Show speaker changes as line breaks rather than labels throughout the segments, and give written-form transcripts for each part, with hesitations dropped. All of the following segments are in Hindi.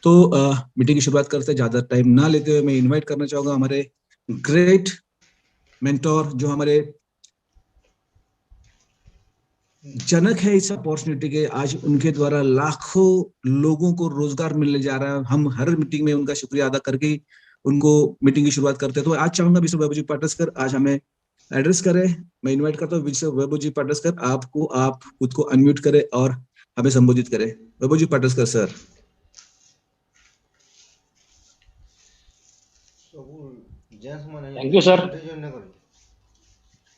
तो मीटिंग की शुरुआत करते हैं। ज़्यादा टाइम ना लेते हुए मैं इनवाइट करना चाहूँगा हमारे ग्रेट मेंटोर जो हमारे जनक है इस अपॉर्चुनिटी के। आज उनके द्वारा लाखों लोगों को रोजगार मिलने जा रहा है। हम हर मीटिंग में उनका शुक्रिया अदा करके उनको मीटिंग की शुरुआत करते हैं। तो आज चाहूंगा मिस्टर वैभव जी पाटसकर आज हमें एड्रेस करें। मैं इन्वाइट करता हूँ मिस्टर वैभव जी पाटसकर, आपको आप खुद को अनम्यूट करें और हमें संबोधित करें। Vaibhav ji Pataskar sir.
Thank you sir.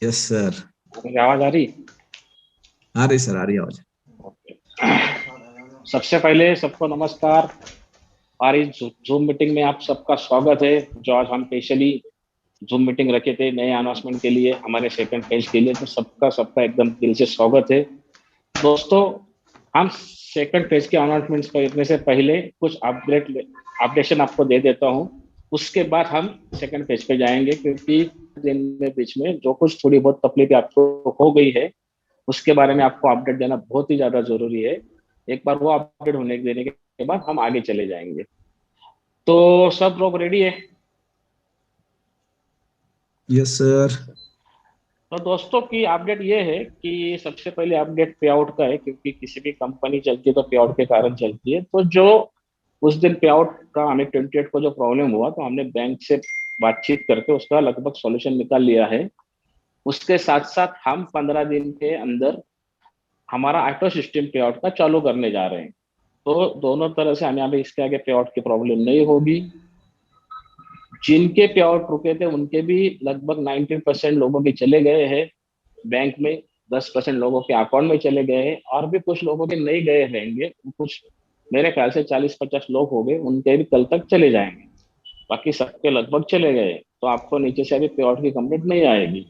Yes sir.
आवाज आ रही?
आ रही सर, आ रही आवाज।
सबसे पहले सबको नमस्कार और इस जूम मीटिंग में आप सबका स्वागत है। जो आज हम स्पेशली जूम मीटिंग रखे थे नए अनाउंसमेंट के लिए, हमारे सेकंड फेज के लिए, तो सबका एकदम दिल से स्वागत है। दोस्तों, हम सेकंड फेज के अनाउंसमेंट्स करने से पहले कुछ अपडेशन आपको दे देता हूं। उसके बाद हम सेकंड फेज पे जाएंगे, क्योंकि दिन में बीच में जो कुछ थोड़ी बहुत तकलीफ आपको हो गई है उसके बारे में आपको अपडेट देना बहुत ही ज्यादा जरूरी है। एक बार वो अपडेट देने के बाद हम आगे चले जाएंगे। तो सब लोग रेडी है?
Yes sir.
तो दोस्तों की अपडेट ये है कि सबसे पहले अपडेट पे आउट का है, क्योंकि किसी भी कंपनी चलती है तो पे आउट के कारण चलती है। तो जो उस दिन पे आउट का हमें 28 को जो प्रॉब्लम हुआ, तो हमने बैंक से बातचीत करके उसका लगभग सॉल्यूशन निकाल लिया है। उसके साथ साथ हम 15 दिन के अंदर हमारा ऑटो सिस्टम पे आउट का चालू करने जा रहे हैं। तो दोनों तरह से हमें अभी इसके आगे पे आउट की प्रॉब्लम नहीं होगी। जिनके पे आउट रुके थे उनके भी लगभग 19% लोगों के चले गए हैं बैंक में, 10% लोगों के अकाउंट में चले गए हैं, और भी कुछ लोगों के नहीं गए रहेंगे। कुछ मेरे ख्याल से 40-50 लोग हो गए, उनके भी कल तक चले जाएंगे। बाकी सबके लगभग चले गए, तो आपको नीचे से अभी पे आउट की कंप्लेंट नहीं आएगी।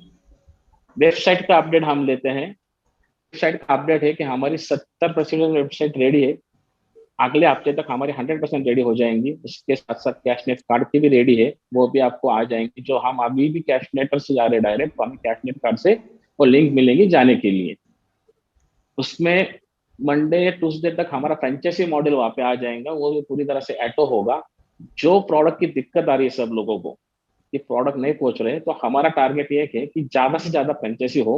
वेबसाइट का अपडेट हम लेते हैं। वेबसाइट का अपडेट है कि हमारी 70% वेबसाइट रेडी है। अगले हफ्ते तक हमारी 100% रेडी हो जाएंगी। उसके साथ साथ कैशनेट कार्ड की भी रेडी है, वो भी आपको आ जाएंगी। जो हम अभी भी कैशनेटर से जा रहे हैं डायरेक्ट, तो हमें कैशनेट कार्ड से वो लिंक मिलेंगी जाने के लिए। उसमें मंडे ट्यूसडे तक हमारा फ्रेंचाइजी मॉडल वहां पे आ जाएगा, वो भी पूरी तरह से ऑटो होगा। जो प्रोडक्ट की दिक्कत आ रही है सब लोगों को कि प्रोडक्ट नहीं पहुंच रहे, तो हमारा टारगेट ये है कि ज्यादा से ज्यादा फ्रेंचाइजी हो,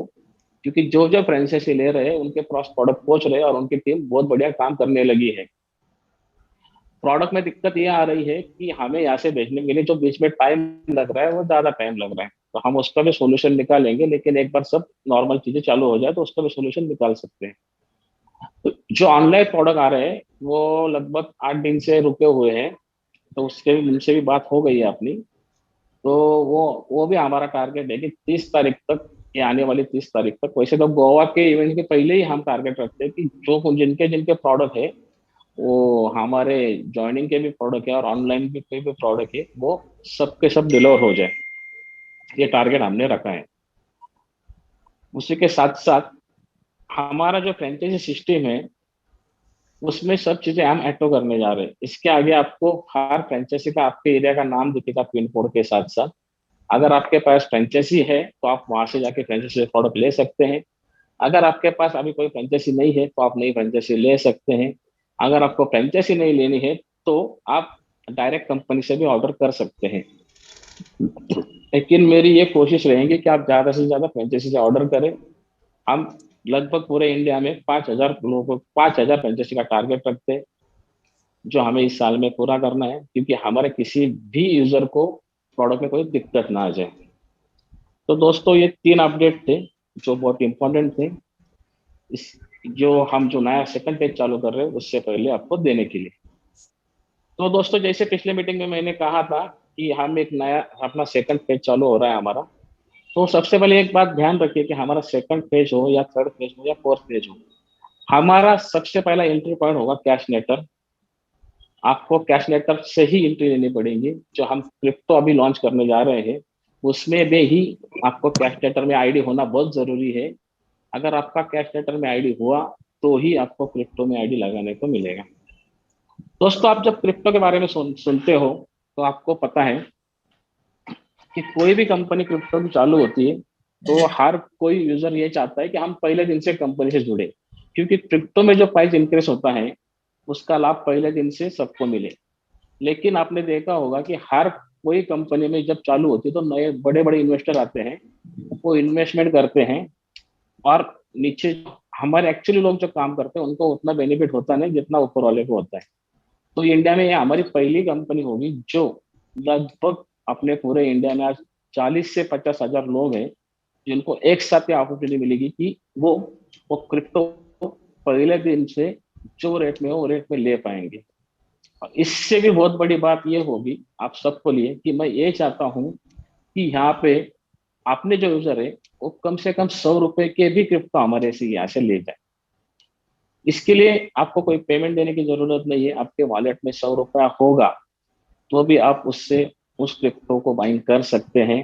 क्योंकि जो जो फ्रेंचाइजी ले रहे हैं उनके पास प्रोडक्ट पहुंच रहे हैं और उनकी टीम बहुत बढ़िया काम करने लगी है। प्रोडक्ट में दिक्कत ये आ रही है कि हमें यहाँ से भेजने के लिए जो बीच में टाइम लग रहा है वो ज्यादा टाइम लग रहा है, तो हम उसका भी सोल्यूशन निकालेंगे। लेकिन एक बार सब नॉर्मल चीजें चालू हो जाए तो उसका भी सोल्यूशन निकाल सकते हैं। तो जो ऑनलाइन प्रोडक्ट आ रहे हैं वो लगभग 8 दिन से रुके हुए हैं, तो उसके भी उनसे भी बात हो गई है अपनी। तो वो भी हमारा टारगेट है कि 30 तारीख तक, ये आने वाली 30 तारीख तक। वैसे तो गोवा के इवेंट के पहले ही हम टारगेट रखते हैं कि जो जिनके जिनके प्रोडक्ट है, वो हमारे ज्वाइनिंग के भी प्रोडक्ट है और ऑनलाइन भी कोई भी प्रोडक्ट है, वो सबके सब डिलीवर हो जाए, ये टारगेट हमने रखा है। उसी के साथ साथ हमारा जो फ्रेंचाइजी सिस्टम है उसमें सब चीजें हम ऐड करने जा रहे हैं। इसके आगे आपको हर फ्रेंचाइजी का आपके एरिया का नाम दिखेगा पिन कोड के साथ साथ। अगर आपके पास फ्रेंचाइजी है तो आप वहां से जाके फ्रेंचाइजी प्रोडक्ट ले सकते हैं। अगर आपके पास अभी कोई फ्रेंचाइजी नहीं है तो आप नई फ्रेंचाइजी ले सकते हैं। अगर आपको फ्रेंचाइजी नहीं लेनी है तो आप डायरेक्ट कंपनी से भी ऑर्डर कर सकते हैं। लेकिन मेरी ये कोशिश रहेगी कि आप ज्यादा से ज्यादा फ्रेंचाइजी से ऑर्डर करें। हम लगभग पूरे इंडिया में 5,000 लोगों को 5,000 फ्रेंचाइजी का टारगेट रखते हैं, जो हमें इस साल में पूरा करना है, क्योंकि हमारे किसी भी यूजर को प्रोडक्ट में कोई दिक्कत ना आ जाए। तो दोस्तों, ये 3 अपडेट थे जो बहुत इंपॉर्टेंट थे इस जो नया सेकंड पेज चालू कर रहे हैं उससे पहले आपको देने के लिए। तो दोस्तों, जैसे पिछले मीटिंग में मैंने कहा था कि हम एक नया अपना सेकंड पेज चालू हो रहा है हमारा। तो सबसे पहले एक बात ध्यान रखिए कि हमारा सेकंड पेज हो या थर्ड पेज हो या फोर्थ पेज हो, हमारा सबसे पहला एंट्री पॉइंट होगा कैश नेटर। आपको कैश नेटर से ही एंट्री लेनी पड़ेगी। जो हम क्रिप्टो अभी लॉन्च करने जा रहे हैं उसमें भी ही आपको कैश नेटर में आईडी होना बहुत जरूरी है। अगर आपका कैश नेटर में आईडी हुआ तो ही आपको क्रिप्टो में आईडी लगाने को मिलेगा। दोस्तों, आप जब क्रिप्टो के बारे में सुनते हो तो आपको पता है कि कोई भी कंपनी क्रिप्टो की चालू होती है तो हर कोई यूजर ये चाहता है कि हम पहले दिन से कंपनी से जुड़े, क्योंकि क्रिप्टो में जो प्राइस इंक्रीज होता है उसका लाभ पहले दिन से सबको मिले। लेकिन आपने देखा होगा कि हर कोई कंपनी में जब चालू होती है तो नए बड़े बड़े इन्वेस्टर आते हैं, वो इन्वेस्टमेंट करते हैं, और नीचे हमारे एक्चुअली लोग जो काम करते हैं उनको उतना बेनिफिट होता नहीं जितना ऊपर वाले को होता है। तो इंडिया में ये हमारी पहली कंपनी होगी जो लगभग अपने पूरे इंडिया में आज 40 से 50 हजार लोग हैं जिनको एक साथ ये अपॉर्चुनिटी मिलेगी कि वो क्रिप्टो पहले दिन से जो रेट में हो वो रेट में ले पाएंगे। और इससे भी बहुत बड़ी बात ये होगी आप सबको लिए कि मैं ये चाहता हूँ कि यहाँ पे आपने जो यूजर है वो कम से कम 100 रुपए के भी क्रिप्टो हमारे से यहाँ से ले जाए। इसके लिए आपको कोई पेमेंट देने की जरूरत नहीं है, आपके वॉलेट में 100 रुपया होगा तो भी आप उससे उस क्रिप्टो को बाइंग कर सकते हैं।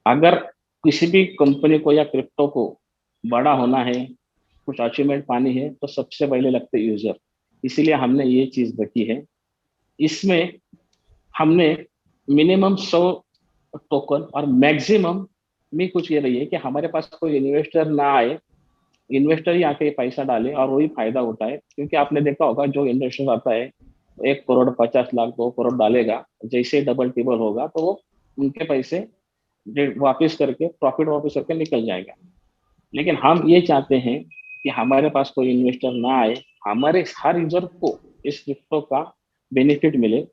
अगर किसी भी कंपनी को या क्रिप्टो को बड़ा होना है, कुछ अचीवमेंट पानी है, तो सबसे पहले लगते यूजर। इसीलिए हमने ये चीज रखी है। इसमें हमने मिनिमम 100 टोकन और मैक्सिमम में कुछ ये रही है कि हमारे पास कोई इन्वेस्टर ना आए, इन्वेस्टर ही आके पैसा डाले और वही फायदा उठाए। क्योंकि आपने देखा होगा जो इन्वेस्टर आता है 1 करोड़ 50 लाख 2 करोड़ डालेगा, जैसे डबल टिबल होगा तो वो उनके पैसे वापस करके प्रॉफिट वापस करके निकल जाएगा। लेकिन हम ये चाहते हैं कि हमारे पास कोई इन्वेस्टर ना आए, हमारे हर यूजर को इस क्रिप्टो का बेनिफिट मिले।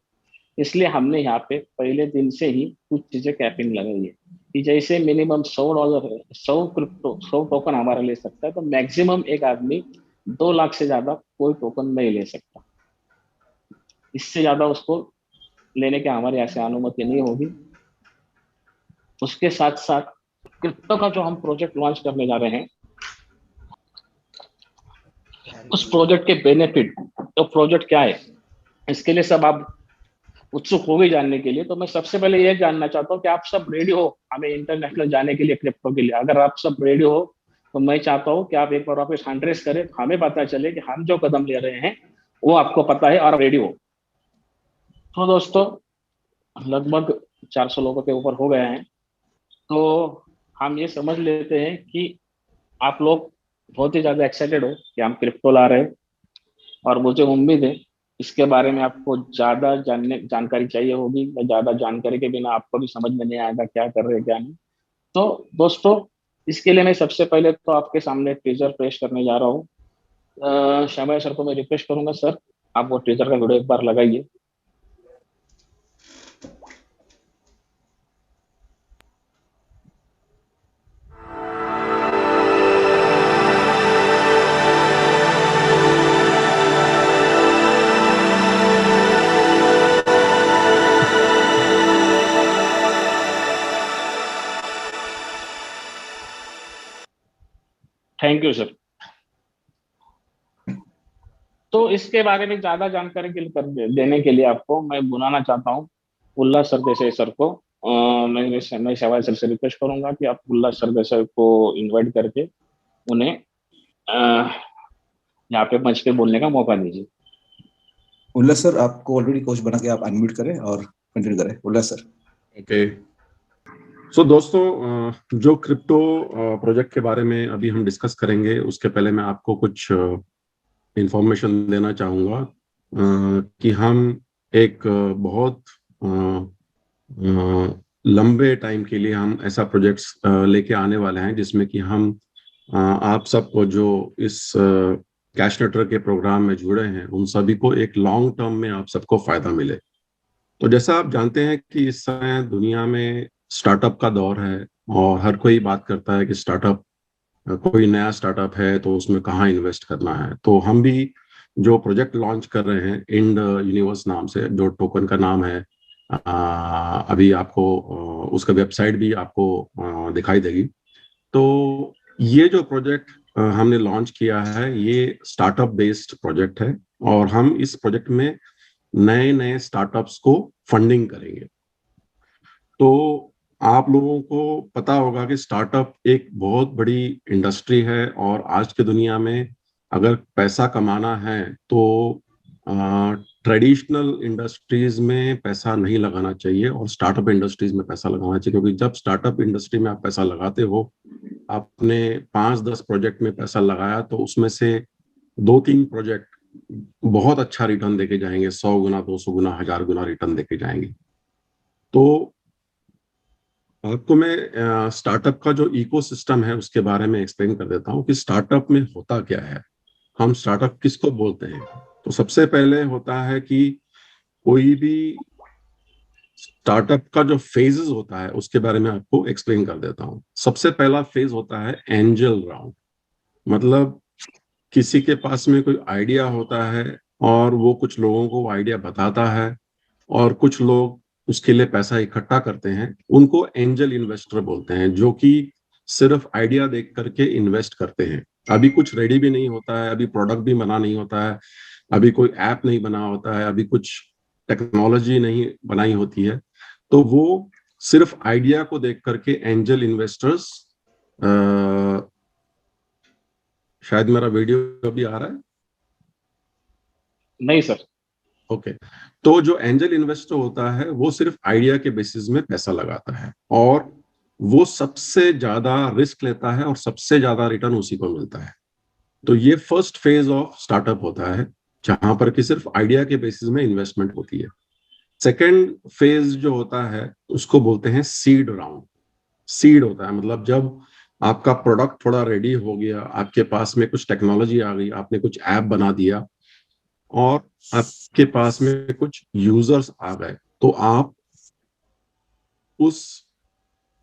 इसलिए हमने यहाँ पे पहले दिन से ही कुछ चीजें कैपिंग लगाई है कि जैसे मिनिमम $100 है, 100 क्रिप्टो 100 टोकन हमारा ले सकता है, तो मैक्सिमम एक आदमी 2 लाख से ज्यादा कोई टोकन नहीं ले सकता। इससे ज्यादा उसको लेने की हमारे यहाँ से अनुमति नहीं होगी। उसके साथ साथ क्रिप्टो का जो हम प्रोजेक्ट लॉन्च करने जा रहे हैं, उस प्रोजेक्ट के बेनिफिट, तो प्रोजेक्ट क्या है, इसके लिए सब आप उत्सुक हो गई जानने के लिए। तो मैं सबसे पहले ये जानना चाहता हूँ कि आप सब रेडी हो हमें इंटरनेशनल जाने के लिए क्रिप्टो के लिए। अगर आप सब रेडी हो तो मैं चाहता हूँ कि आप एक बार वापस हैंड रेस करें, हमें पता चले कि हम जो कदम ले रहे हैं वो आपको पता है और रेडी हो। तो दोस्तों लगभग 400 लोगों के ऊपर हो गए हैं, तो हम ये समझ लेते हैं कि आप लोग बहुत ही ज्यादा एक्साइटेड हो कि हम क्रिप्टो ला रहे हैं। और मुझे उम्मीद है इसके बारे में आपको ज्यादा जानकारी चाहिए होगी। ज्यादा जानकारी के बिना आपको भी समझ में नहीं आएगा क्या कर रहे हैं क्या नहीं। तो दोस्तों इसके लिए मैं सबसे पहले तो आपके सामने टीजर पेश करने जा रहा हूँ। श्यामय सर को मैं रिक्वेस्ट करूंगा, सर आप वो टीजर का वीडियो एक बार लगाइए। Thank you sir. तो इसके बारे में ज्यादा जानकारी देने के लिए आपको मैं बुलाना चाहता हूँ उल्लास सर देसाई सर को। मैं सवाल सर से रिक्वेस्ट करूंगा कि आप उल्लास सर देसाई को इनवाइट करके उन्हें यहाँ पे मंच पे बोलने का मौका दीजिए।
उल्लास सर आपको ऑलरेडी कोच बना के आप अनम्यूट करें और कंटिन्यू करें। उल्लास सर।
ओके सो दोस्तों, जो क्रिप्टो प्रोजेक्ट के बारे में अभी हम डिस्कस करेंगे उसके पहले मैं आपको कुछ इंफॉर्मेशन देना चाहूँगा कि हम एक बहुत लंबे टाइम के लिए हम ऐसा प्रोजेक्ट्स लेके आने वाले हैं जिसमें कि हम आप सबको जो इस कैश नेटवर्क के प्रोग्राम में जुड़े हैं उन सभी को एक लॉन्ग टर्म में आप सबको फायदा मिले। तो जैसा आप जानते हैं कि इस समय दुनिया में स्टार्टअप का दौर है और हर कोई बात करता है कि स्टार्टअप, कोई नया स्टार्टअप है तो उसमें कहाँ इन्वेस्ट करना है। तो हम भी जो प्रोजेक्ट लॉन्च कर रहे हैं इंड यूनिवर्स नाम से, जो टोकन का नाम है, अभी आपको उसका वेबसाइट भी आपको दिखाई देगी। तो ये जो प्रोजेक्ट हमने लॉन्च किया है ये स्टार्टअप बेस्ड प्रोजेक्ट है और हम इस प्रोजेक्ट में नए नए स्टार्टअप्स को फंडिंग करेंगे। तो आप लोगों को पता होगा कि स्टार्टअप एक बहुत बड़ी इंडस्ट्री है और आज की दुनिया में अगर पैसा कमाना है तो ट्रेडिशनल इंडस्ट्रीज में पैसा नहीं लगाना चाहिए और स्टार्टअप इंडस्ट्रीज में पैसा लगाना चाहिए। क्योंकि जब स्टार्टअप इंडस्ट्री में आप पैसा लगाते हो, आपने 5-10 प्रोजेक्ट में पैसा लगाया तो उसमें से 2-3 प्रोजेक्ट बहुत अच्छा रिटर्न देके जाएंगे, 100 गुना, 200 गुना, 1000 गुना रिटर्न देके जाएंगे। तो आपको मैं स्टार्टअप का जो इकोसिस्टम है उसके बारे में एक्सप्लेन कर देता हूँ कि स्टार्टअप में होता क्या है, हम स्टार्टअप किसको बोलते हैं। तो सबसे पहले होता है कि कोई भी स्टार्टअप का जो फेजेस होता है उसके बारे में आपको एक्सप्लेन कर देता हूँ। सबसे पहला फेज होता है एंजल राउंड। मतलब किसी के पास में कोई आइडिया होता है और वो कुछ लोगों को आइडिया बताता है और कुछ लोग उसके लिए पैसा इकट्ठा करते हैं, उनको एंजल इन्वेस्टर बोलते हैं, जो कि सिर्फ आइडिया देख करके इन्वेस्ट करते हैं। अभी कुछ रेडी भी नहीं होता है, अभी प्रोडक्ट भी बना नहीं होता है, अभी कोई ऐप नहीं बना होता है, अभी कुछ टेक्नोलॉजी नहीं बनाई होती है, तो वो सिर्फ आइडिया को देख करके एंजल इन्वेस्टर्स, शायद मेरा वीडियो अभी आ रहा है?
नहीं सर।
ओके। तो जो एंजल इन्वेस्टर होता है वो सिर्फ आइडिया के बेसिस में पैसा लगाता है और वो सबसे ज्यादा रिस्क लेता है और सबसे ज्यादा रिटर्न उसी को मिलता है। तो ये फर्स्ट फेज ऑफ स्टार्टअप होता है जहां पर कि सिर्फ आइडिया के बेसिस में इन्वेस्टमेंट होती है। सेकेंड फेज जो होता है उसको बोलते हैं सीड राउंड। सीड होता है मतलब जब आपका प्रोडक्ट थोड़ा रेडी हो गया, आपके पास में कुछ टेक्नोलॉजी आ गई, आपने कुछ ऐप बना दिया और आपके पास में कुछ यूजर्स आ गए, तो आप उस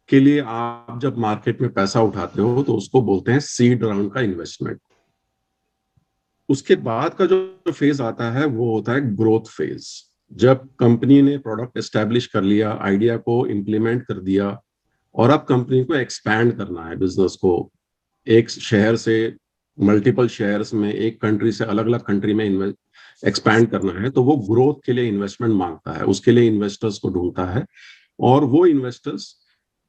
के लिए आप जब मार्केट में पैसा उठाते हो तो उसको बोलते हैं सीड राउंड का इन्वेस्टमेंट। उसके बाद का जो फेज आता है वो होता है ग्रोथ फेज। जब कंपनी ने प्रोडक्ट एस्टेब्लिश कर लिया, आइडिया को इम्प्लीमेंट कर दिया और अब कंपनी को एक्सपैंड करना है, बिजनेस को एक शहर से मल्टीपल शेयर्स में, एक कंट्री से अलग अलग कंट्री में एक्सपैंड करना है, तो वो ग्रोथ के लिए इन्वेस्टमेंट मांगता है, उसके लिए इन्वेस्टर्स को ढूंढता है और वो इन्वेस्टर्स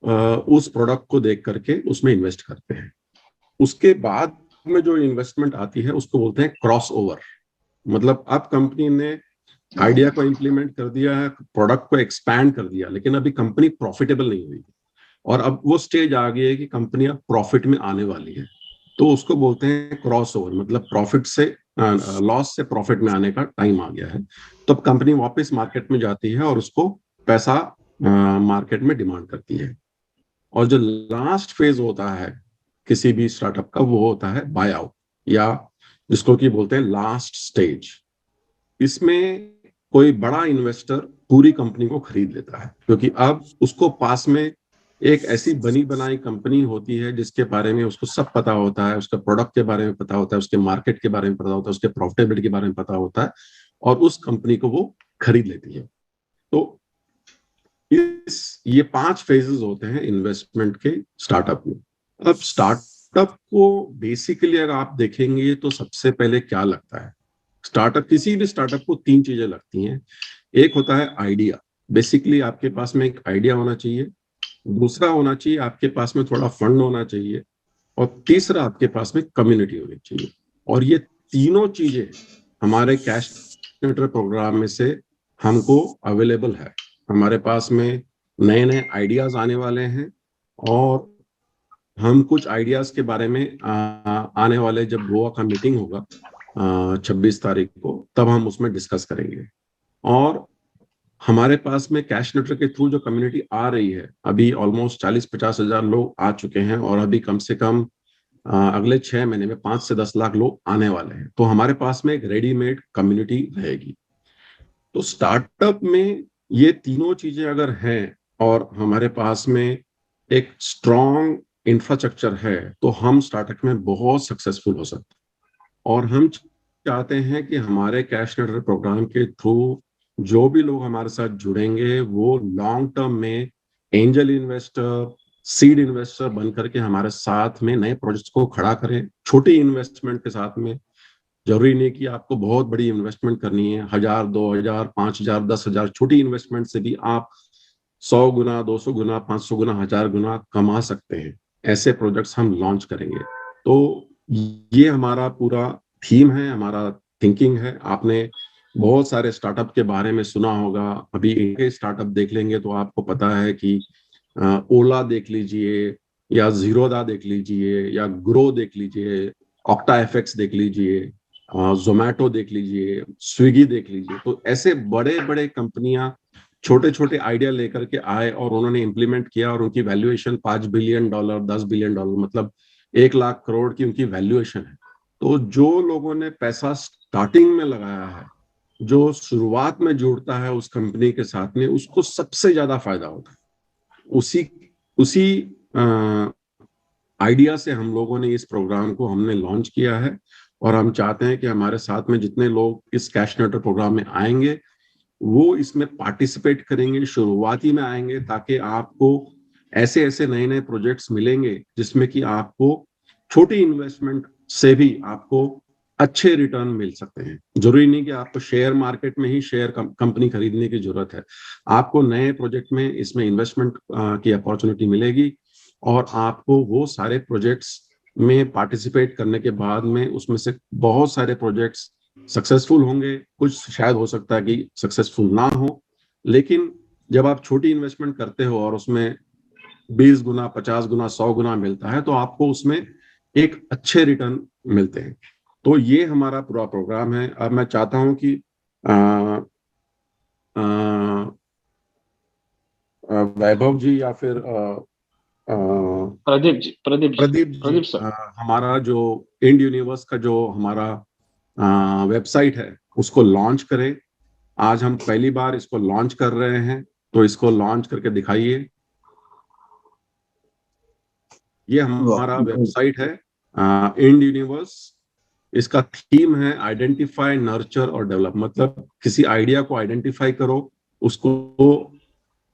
उस प्रोडक्ट को देख करके उसमें इन्वेस्ट करते हैं। उसके बाद में जो इन्वेस्टमेंट आती है उसको बोलते हैं क्रॉस ओवर। मतलब अब कंपनी ने आइडिया को इम्प्लीमेंट कर दिया है, प्रोडक्ट को एक्सपैंड कर दिया, लेकिन अभी कंपनी प्रॉफिटेबल नहीं हुई और अब वो स्टेज आ गई है कि कंपनी अब प्रॉफिट में आने वाली है, तो उसको बोलते हैं क्रॉस ओवर। मतलब प्रॉफिट से लॉस से प्रॉफिट में आने का टाइम आ गया है, तो अब कंपनी वापस मार्केट में जाती है और उसको पैसा मार्केट में डिमांड करती है। और जो लास्ट फेज होता है किसी भी स्टार्टअप का वो होता है बाय आउट, या जिसको कि बोलते हैं लास्ट स्टेज। इसमें कोई बड़ा इन्वेस्टर पूरी कंपनी को खरीद लेता है, क्योंकि अब उसको पास में एक ऐसी बनी बनाई कंपनी होती है जिसके बारे में उसको सब पता होता है, उसके प्रोडक्ट के बारे में पता होता है, उसके मार्केट के बारे में पता होता है, उसके प्रॉफिटेबिलिटी के बारे में पता होता है और उस कंपनी को वो खरीद लेती है। तो ये 5 फेजेस होते हैं इन्वेस्टमेंट के स्टार्टअप में। अब स्टार्टअप को बेसिकली अगर आप देखेंगे तो सबसे पहले क्या लगता है, स्टार्टअप, किसी भी स्टार्टअप को 3 चीजें लगती हैं। एक होता है आइडिया, बेसिकली आपके पास में एक आइडिया होना चाहिए। दूसरा होना चाहिए आपके पास में थोड़ा फंड होना चाहिए और तीसरा आपके पास में कम्युनिटी होनी चाहिए। और ये तीनों चीजें हमारे कैशनेटर प्रोग्राम में से हमको अवेलेबल है। हमारे पास में नए नए आइडियाज आने वाले हैं और हम कुछ आइडियाज के बारे में आने वाले जब गोवा का मीटिंग होगा 26 तारीख को, तब हम उसमें डिस्कस करेंगे। और हमारे पास में कैशनेटर के थ्रू जो कम्युनिटी आ रही है, अभी ऑलमोस्ट 40-50 हजार लोग आ चुके हैं और अभी कम से कम अगले 6 महीने में 5 से 10 लाख लोग आने वाले हैं। तो हमारे पास में एक रेडीमेड कम्युनिटी रहेगी। तो स्टार्टअप में ये तीनों चीजें अगर हैं और हमारे पास में एक स्ट्रॉन्ग इंफ्रास्ट्रक्चर है तो हम स्टार्टअप में बहुत सक्सेसफुल हो सकते हैं। और हम चाहते हैं कि हमारे कैशनेटर प्रोग्राम के थ्रू जो भी लोग हमारे साथ जुड़ेंगे वो लॉन्ग टर्म में एंजल इन्वेस्टर, सीड इन्वेस्टर बन करके हमारे साथ में नए प्रोजेक्ट्स को खड़ा करें, छोटी इन्वेस्टमेंट के साथ में। जरूरी नहीं कि आपको बहुत बड़ी इन्वेस्टमेंट करनी है, 1000, 2000, 5000, 10,000, छोटी इन्वेस्टमेंट से भी आप 100 गुना, 200 गुना, 500 गुना, 1000 गुना कमा सकते हैं। ऐसे प्रोजेक्ट्स हम लॉन्च करेंगे। तो ये हमारा पूरा थीम है, हमारा थिंकिंग है। आपने बहुत सारे स्टार्टअप के बारे में सुना होगा, अभी इनके स्टार्टअप देख लेंगे तो आपको पता है कि ओला देख लीजिए या जीरोदा देख लीजिए या ग्रो देख लीजिए, ऑक्टा एफएक्स देख लीजिए, जोमैटो देख लीजिए, स्विगी देख लीजिए। तो ऐसे बड़े बड़े कंपनियां छोटे छोटे आइडिया लेकर के आए और उन्होंने इम्प्लीमेंट किया, और उनकी वैल्यूएशन $5 बिलियन, $10 बिलियन, मतलब 1 लाख करोड़ की उनकी वैल्यूएशन है। तो जो लोगों ने पैसा स्टार्टिंग में लगाया है, जो शुरुआत में जुड़ता है उस कंपनी के साथ में, उसको सबसे ज्यादा फायदा होता है। उसी उसी आइडिया से हम लोगों ने इस प्रोग्राम को हमने लॉन्च किया है, और हम चाहते हैं कि हमारे साथ में जितने लोग इस कैश नेटर प्रोग्राम में आएंगे वो इसमें पार्टिसिपेट करेंगे, शुरुआती में आएंगे, ताकि आपको ऐसे ऐसे नए नए प्रोजेक्ट्स मिलेंगे जिसमें कि आपको छोटी इन्वेस्टमेंट से भी आपको अच्छे रिटर्न मिल सकते हैं। जरूरी नहीं कि आपको शेयर मार्केट में ही शेयर कंपनी खरीदने की जरूरत है, आपको नए प्रोजेक्ट में इसमें इन्वेस्टमेंट की अपॉर्चुनिटी मिलेगी, और आपको वो सारे प्रोजेक्ट्स में पार्टिसिपेट करने के बाद में उसमें से बहुत सारे प्रोजेक्ट्स सक्सेसफुल होंगे, कुछ शायद हो सकता है कि सक्सेसफुल ना हो, लेकिन जब आप छोटी इन्वेस्टमेंट करते हो और उसमें 20 गुना, 50 गुना, 100 गुना मिलता है, तो आपको उसमें एक अच्छे रिटर्न मिलते हैं। तो ये हमारा पूरा प्रोग्राम है। अब मैं चाहता हूं कि वैभव जी या फिर प्रदीप जी
सर,
हमारा जो इंड यूनिवर्स का जो हमारा वेबसाइट है उसको लॉन्च करें। आज हम पहली बार इसको लॉन्च कर रहे हैं, तो इसको लॉन्च करके दिखाइए। ये हमारा वेबसाइट है इंड यूनिवर्स। इसका थीम है आइडेंटिफाई, नर्चर और डेवलप। मतलब किसी आइडिया को आइडेंटिफाई करो,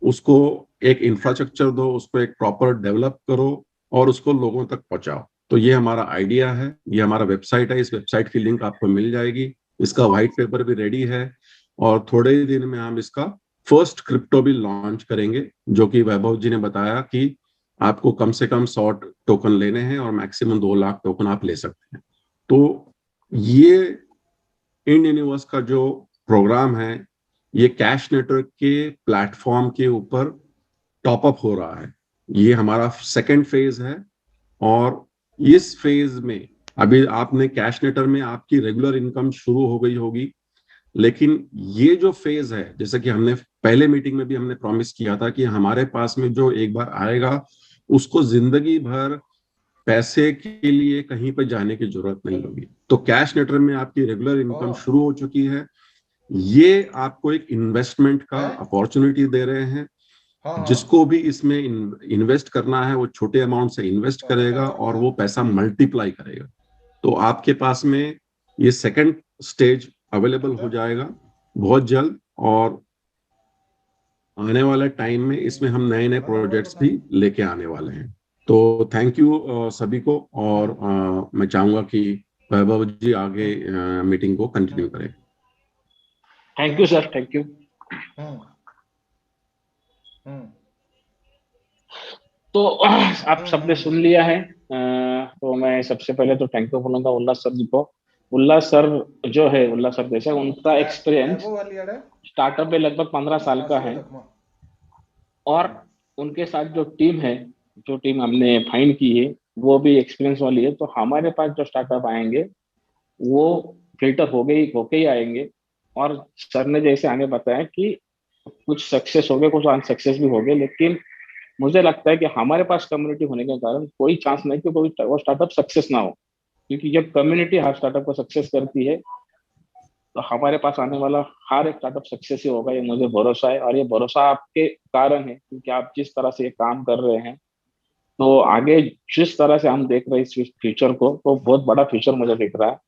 उसको एक इंफ्रास्ट्रक्चर दो, उसको एक प्रॉपर डेवलप करो और उसको लोगों तक पहुंचाओ। तो ये हमारा आइडिया है, ये हमारा वेबसाइट है। इस वेबसाइट की लिंक आपको मिल जाएगी। इसका व्हाइट पेपर भी रेडी है, और थोड़े ही दिन में हम इसका फर्स्ट क्रिप्टो भी लॉन्च करेंगे, जो कि वैभव जी ने बताया कि आपको कम से कम 100 टोकन लेने हैं और मैक्सिमम 2 लाख टोकन आप ले सकते हैं। तो ये इंड यूनिवर्स का जो प्रोग्राम है, ये कैश नेटवर्क के प्लेटफॉर्म के ऊपर टॉप अप हो रहा है। ये हमारा सेकंड फेज है, और इस फेज में अभी आपने कैश नेटर में आपकी रेगुलर इनकम शुरू हो गई होगी, लेकिन ये जो फेज है, जैसे कि हमने पहले मीटिंग में भी हमने प्रॉमिस किया था कि हमारे पास में जो एक बार आएगा उसको जिंदगी भर पैसे के लिए कहीं पर जाने की जरूरत नहीं होगी। तो कैश नेटर में आपकी रेगुलर इनकम शुरू हो चुकी है। ये आपको एक इन्वेस्टमेंट का अपॉर्चुनिटी दे रहे हैं। जिसको भी इसमें इन्वेस्ट करना है वो छोटे अमाउंट से इन्वेस्ट करेगा और वो पैसा मल्टीप्लाई करेगा। तो आपके पास में ये सेकंड स्टेज अवेलेबल हो जाएगा बहुत जल्द, और आने वाले टाइम में इसमें हम नए नए प्रोजेक्ट्स भी लेके आने वाले हैं। तो थैंक यू सभी को, और मैं चाहूंगा कि वैभव जी आगे मीटिंग को कंटिन्यू करें।
Thank you sir, thank you. तो आप सबने सुन लिया है, तो मैं सबसे पहले तो थैंक यू बोलूंगा उल्लास सर जी को। उल्लास सर जो है, उल्लास सर जैसा, उनका एक्सपीरियंस स्टार्टअप में लगभग 15 साल का है, और उनके साथ जो टीम है, जो टीम हमने फाइंड की है, वो भी एक्सपीरियंस वाली है। तो हमारे पास जो स्टार्टअप आएंगे वो फिल्टर होके ही आएंगे। और सर ने जैसे हमें बताया कि कुछ सक्सेस हो गए, कुछ अनसक्सेस भी हो गए, लेकिन मुझे लगता है कि हमारे पास कम्युनिटी होने के कारण कोई चांस नहीं कि कोई वो स्टार्टअप सक्सेस ना हो। क्योंकि जब कम्युनिटी हर स्टार्टअप को सक्सेस करती है, तो हमारे पास आने वाला हर एक स्टार्टअप सक्सेस ही होगा, ये मुझे भरोसा है। और ये भरोसा आपके कारण है, क्योंकि आप जिस तरह से ये काम कर रहे हैं, तो आगे जिस तरह से हम देख रहे हैं इस फ्यूचर को, तो बहुत बड़ा फ्यूचर मुझे दिख रहा है।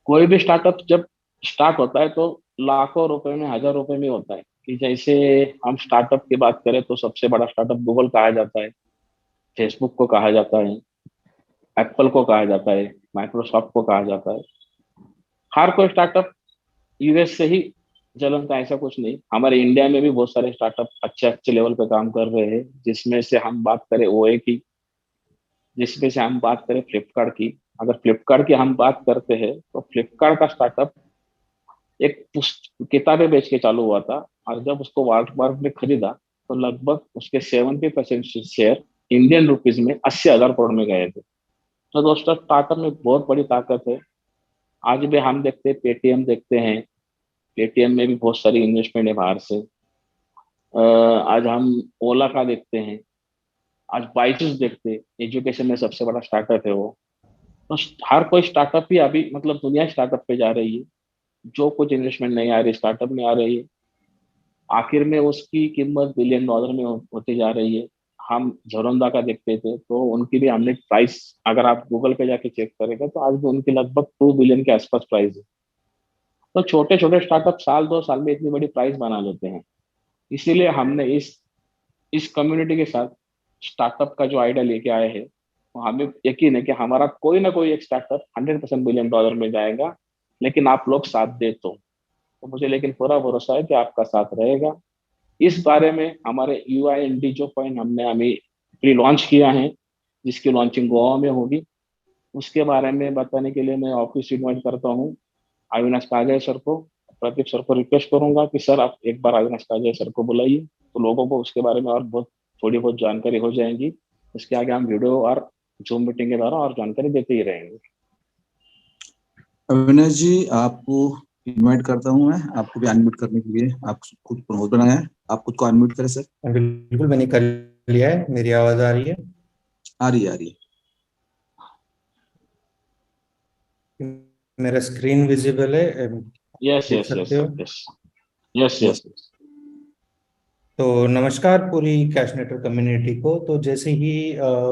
कोई भी स्टार्टअप जब स्टार्ट होता है तो लाखों रुपए में, हजार रुपए में होता है। कि जैसे हम स्टार्टअप की बात करें तो सबसे बड़ा स्टार्टअप गूगल कहा जाता है, फेसबुक को कहा जाता है, एप्पल को कहा जाता है, माइक्रोसॉफ्ट को कहा जाता है। हर कोई स्टार्टअप यूएस से ही जलन का, ऐसा कुछ नहीं। हमारे इंडिया में भी बहुत सारे स्टार्टअप अच्छे अच्छे लेवल पे काम कर रहे हैं, जिसमें से हम बात करें ओए की, जिसमें से हम बात करें फ्लिपकार्ट की। अगर फ्लिपकार्ट की हम बात करते हैं तो फ्लिपकार्ट का स्टार्टअप एक किताबें बेच के चालू हुआ था, और जब उसको वालमार्ट ने खरीदा तो लगभग उसके 70% शेयर इंडियन रुपीज में 80,000 करोड़ में गए थे। तो दोस्तों, स्टार्टअप में बहुत बड़ी ताकत है। आज भी हम देखते हैं, पेटीएम देखते हैं, पेटीएम में भी बहुत सारी इन्वेस्टमेंट है बाहर से। आज हम ओला का देखते हैं, आज बाइजूस देखते हैं, एजुकेशन में सबसे बड़ा स्टार्टअप है वो। तो हर कोई स्टार्टअप ही अभी मतलब दुनिया स्टार्टअप पे जा रही है। जो कुछ इन्वेस्टमेंट नहीं आ रही स्टार्टअप में आ रही है, आखिर में उसकी कीमत बिलियन डॉलर में होती जा रही है। हम जोरंदा का देखते थे तो उनकी भी हमने प्राइस, अगर आप गूगल पे जाके चेक करेगा तो आज भी उनकी लगभग 2 बिलियन के आसपास प्राइस है। तो छोटे छोटे स्टार्टअप साल 2 साल में इतनी बड़ी प्राइस बना लेते हैं। इसीलिए हमने इस कम्युनिटी के साथ स्टार्टअप का जो आइडिया लेके आए हैं, तो हमें यकीन है कि हमारा कोई ना कोई एक स्टार्टअप 100% बिलियन डॉलर में जाएगा, लेकिन आप लोग साथ दे तो मुझे लेकिन पूरा भरोसा है कि आपका साथ रहेगा। इस बारे में हमारे UIND जो पॉइंट हमने अभी प्री लॉन्च किया है, जिसकी लॉन्चिंग गोवा में होगी, उसके बारे में बताने के लिए मैं ऑफिस इन्वाइट करता हूँ अविनाश काजय सर को। प्रदीप सर को रिक्वेस्ट करूंगा कि सर आप एक बार अविनाश काजय सर को बुलाइए, तो लोगों को उसके बारे में और बहुत थोड़ी बहुत जानकारी हो जाएगी। उसके आगे हम वीडियो और जूम मीटिंग के द्वारा और जानकारी देते ही रहेंगे।
अविनाश जी, आपको इनवाइट करता हूं मैं, आपको भी अनम्यूट करने के लिए। आप खुद प्रमोट बनाया है, आप खुद को अनम्यूट करें सर।
बिल्कुल मैंने कर लिया है। मेरी आवाज आ रही है?
आ रही है, आ रही है।
मेरा स्क्रीन विजिबल है?
यस
देख
यस यस
सकते हो?
Yes yes yes.
तो नमस्कार पूरी कैशनेटर कम्युनिटी को। तो जैसे ही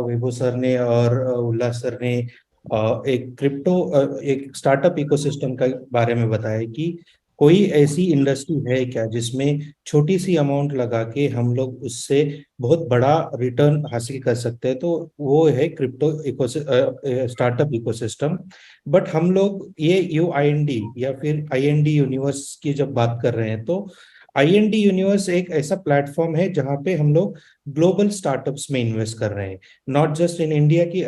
विभू सर ने और उल्लास सर ने एक एक स्टार्टअप इकोसिस्टम का बारे में बताया कि कोई ऐसी इंडस्ट्री है क्या जिसमें छोटी सी अमाउंट लगा के हम लोग उससे बहुत बड़ा रिटर्न हासिल कर सकते हैं, तो वो है क्रिप्टो स्टार्टअप इकोसिस्टम। बट हम लोग ये UIND या फिर IND यूनिवर्स की जब बात कर रहे हैं, तो IND यूनिवर्स एक ऐसा प्लेटफॉर्म है जहां पे हम लोग ग्लोबल स्टार्टअप्स में इन्वेस्ट कर रहे हैं। नॉट जस्ट इन इंडिया की,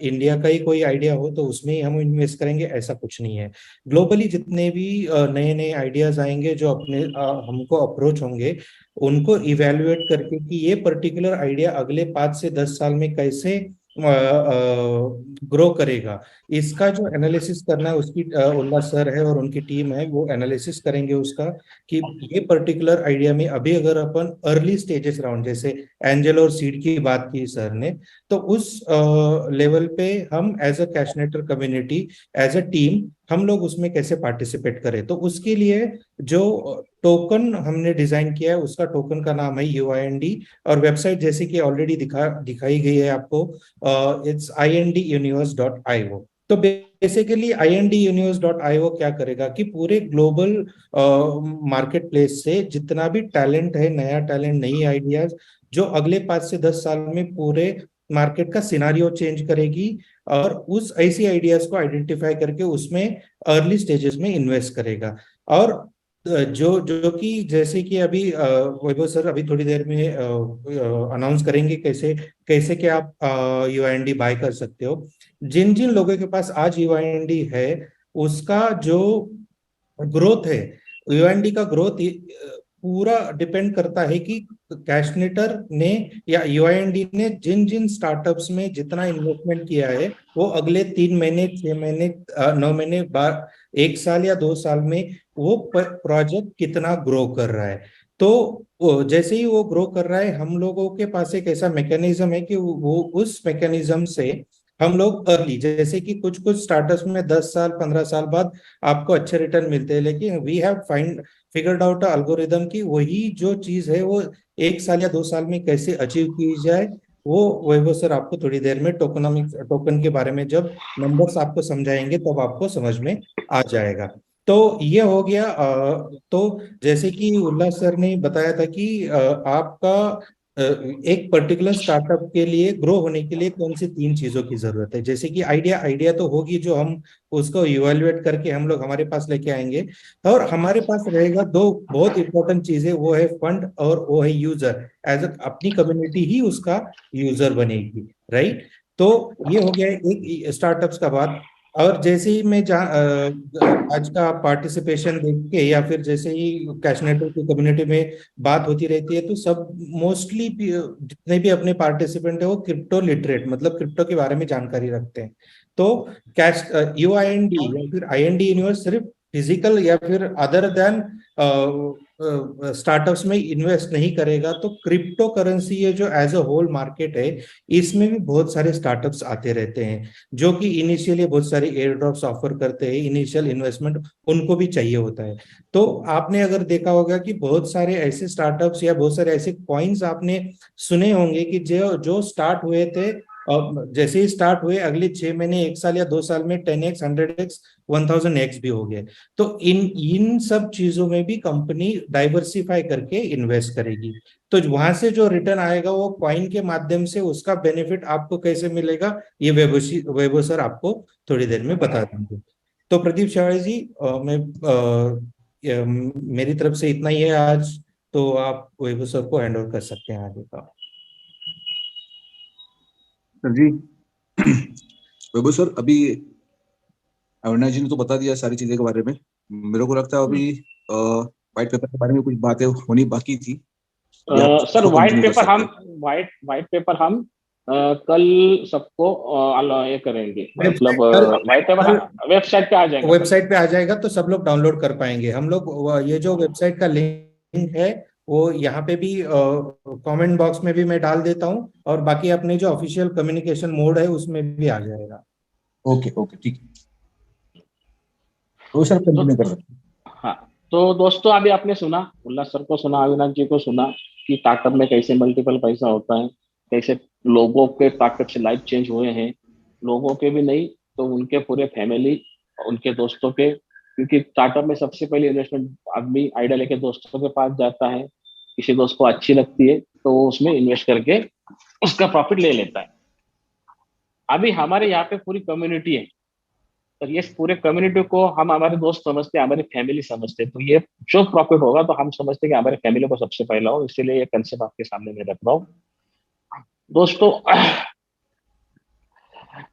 इंडिया का ही कोई आइडिया हो तो उसमें ही हम इन्वेस्ट करेंगे, ऐसा कुछ नहीं है। ग्लोबली जितने भी नए नए आइडियाज आएंगे जो अपने हमको अप्रोच होंगे, उनको इवेल्युएट करके कि ये पर्टिकुलर आइडिया अगले 5 से 10 साल में कैसे ग्रो करेगा, इसका जो एनालिसिस करना है उसकी उल्लास सर है और उनकी टीम है, वो एनालिसिस करेंगे उसका कि ये पर्टिकुलर आइडिया में अभी अगर अपन अर्ली स्टेजेस राउंड, जैसे एंजल और सीड की बात की सर ने, तो उस लेवल पे हम एज अ कैशनेटर कम्युनिटी, एज अ टीम, हम लोग उसमें कैसे पार्टिसिपेट करें। तो उसके लिए जो टोकन हमने डिजाइन किया है, उसका टोकन का नाम है UIND, और वेबसाइट जैसे कि ऑलरेडी दिखाई गई है आपको, इट्स induniverse.io। तो बेसिकली induniverse.io क्या करेगा कि पूरे ग्लोबल मार्केट प्लेस से जितना भी टैलेंट है, नया टैलेंट, नई आइडियाज, जो अगले 5 से 10 साल में पूरे मार्केट का सिनारियो चेंज करेगी, और उस ऐसी आइडियाज को आइडेंटिफाई करके उसमें अर्ली स्टेजेस में इन्वेस्ट करेगा। और जो जो कि जैसे कि अभी वैभव सर अभी थोड़ी देर में अनाउंस करेंगे कैसे कैसे कि आप UIND बाय कर सकते हो। जिन जिन लोगों के पास आज UIND है, उसका जो ग्रोथ है, UIND का ग्रोथ पूरा डिपेंड करता है कि कैशनेटर ने या UIND ने जिन जिन स्टार्टअप्स में जितना इन्वेस्टमेंट किया है, वो अगले 3 महीने, 6 महीने, 9 महीने, 1 साल या 2 साल में वो प्रोजेक्ट कितना ग्रो कर रहा है। तो जैसे ही वो ग्रो कर रहा है, हम लोगों के पास एक ऐसा मैकेनिज्म है कि वो उस मैकेनिज्म से हम लोग अर्ली, जैसे कि कुछ कुछ स्टार्टअप्स में 10 साल 15 साल बाद आपको अच्छे रिटर्न मिलते हैं, लेकिन we have figured out algorithm की वही जो चीज है वो 1 साल या 2 साल में कैसे अचीव की जाए। वो वैभव सर आपको थोड़ी देर में टोकन के बारे में जब नंबर्स आपको समझाएंगे तब आपको समझ में आ जाएगा। तो ये हो गया। तो जैसे कि उल्लास सर ने बताया था कि आपका एक पर्टिकुलर स्टार्टअप के लिए ग्रो होने के लिए कौन सी 3 चीजों की जरूरत है। जैसे कि आइडिया तो होगी, जो हम उसको इवेल्युएट करके हम लोग हमारे पास लेके आएंगे, और हमारे पास रहेगा 2 बहुत इंपॉर्टेंट चीजें, वो है फंड और वो है यूजर। एज अपनी कम्युनिटी ही उसका यूजर बनेगी, राइट। तो ये हो गया एक स्टार्टअप्स का बात। और जैसे ही मैं आज का पार्टिसिपेशन देख के या फिर जैसे ही कैश नेटवर्क की कम्युनिटी में बात होती रहती है, तो सब मोस्टली जितने भी अपने पार्टिसिपेंट है वो क्रिप्टो लिटरेट, मतलब क्रिप्टो के बारे में जानकारी रखते हैं। तो कैश UIND या फिर IND यूनिवर्स सिर्फ फिजिकल या फिर अदर देन स्टार्टअप्स में इन्वेस्ट नहीं करेगा, तो क्रिप्टो करेंसी ये जो एज अ होल मार्केट है, इसमें भी बहुत सारे स्टार्टअप्स आते रहते हैं जो कि इनिशियली बहुत सारे एयर ड्रॉप्स ऑफर करते हैं, इनिशियल इन्वेस्टमेंट उनको भी चाहिए होता है। तो आपने अगर देखा होगा कि बहुत सारे ऐसे स्टार्टअप्स या बहुत सारे ऐसे कॉइन्स आपने सुने होंगे कि जो जो स्टार्ट हुए थे, जैसे ही स्टार्ट हुए अगले 6 महीने, 1 साल या 2 साल में 10x, 100x, 1000x भी हो गए। तो इन इन सब चीजों में भी कंपनी डाइवर्सिफाई करके इन्वेस्ट करेगी। तो वहां से जो रिटर्न आएगा वो कॉइन के माध्यम से, उसका बेनिफिट आपको कैसे मिलेगा ये वैभव सर आपको थोड़ी देर में बता देंगे। तो प्रदीप शाह जी, मेरी तरफ से इतना ही है आज। तो आप वैभव सर को हैंड ओवर कर सकते हैं आगे का।
सर जी, वैभव सर, अभी अविनाश जी ने तो बता दिया सारी चीजें के बारे में। मेरे को लगता है अभी व्हाइट पेपर के बारे में कुछ बातें होनी बाकी थी।
सर
कंटिन्यू कर सकते हैं।
व्हाइट पेपर हम कल सबको ये करेंगे, मतलब व्हाइट पेपर वेबसाइट पे आ जाएगा।
वेबसाइट पे आ जाएगा तो सब लोग डाउनलोड कर पाएंगे। हम लोग ये जो वेबसाइट का लिंक है वो यहाँ पे भी कमेंट बॉक्स में भी मैं डाल देता हूँ, और बाकी अपने जो ऑफिशियल कम्युनिकेशन मोड है उसमें भी आ जाएगा।
ओके ओके, ठीक है। तो सर कंटिन्यू कर सकते हैं।
हाँ, तो दोस्तों अभी आपने सुना, उल्लास सर को सुना, अविनाश जी को सुना कि स्टार्टअप में कैसे मल्टीपल पैसा होता है, कैसे लोगों के स्टार्टअप से लाइफ चेंज हुए हैं, लोगों के भी नहीं तो उनके पूरे फैमिली, उनके दोस्तों के। क्योंकि स्टार्टअप में सबसे पहले इन्वेस्टमेंट आदमी आइडिया लेके दोस्तों के पास जाता है, किसी दोस्त को अच्छी लगती है तो वो उसमें इन्वेस्ट करके उसका प्रॉफिट ले लेता है। अभी हमारे यहाँ पे पूरी कम्युनिटी है, तो ये पूरे कम्युनिटी को हम हमारे दोस्त समझते हैं, हमारी फैमिली समझते हैं। तो ये जो प्रॉफिट होगा तो हम समझते हैं कि हमारे फैमिली को सबसे पहला हो, इसीलिए ये कंसेप्ट आपके सामने मैं रख रहा हूँ। दोस्तों,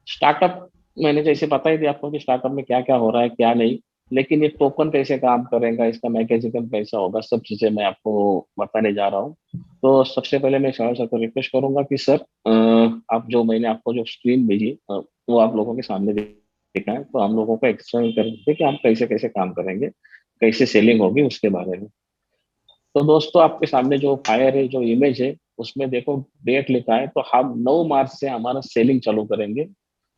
स्टार्टअप मैंने जैसे बता ही दिया आपको कि स्टार्टअप में क्या क्या हो रहा है क्या नहीं, लेकिन ये टोकन कैसे काम करेगा, इसका मैकेनिज्म कैसा होगा, सब चीजें मैं आपको बताने जा रहा हूँ। तो सबसे पहले मैं शायद सर को रिक्वेस्ट करूंगा कि सर आप जो मैंने आपको जो स्क्रीन भेजी वो आप लोगों के सामने देखा है, तो हम लोगों को एक्सप्लेन करेंगे कि हम कैसे कैसे काम करेंगे, कैसे सेलिंग होगी उसके बारे में। तो दोस्तों आपके सामने जो फायर है, जो इमेज है, उसमें देखो डेट लिखा है, तो हम 9 मार्च से हमारा सेलिंग चालू करेंगे।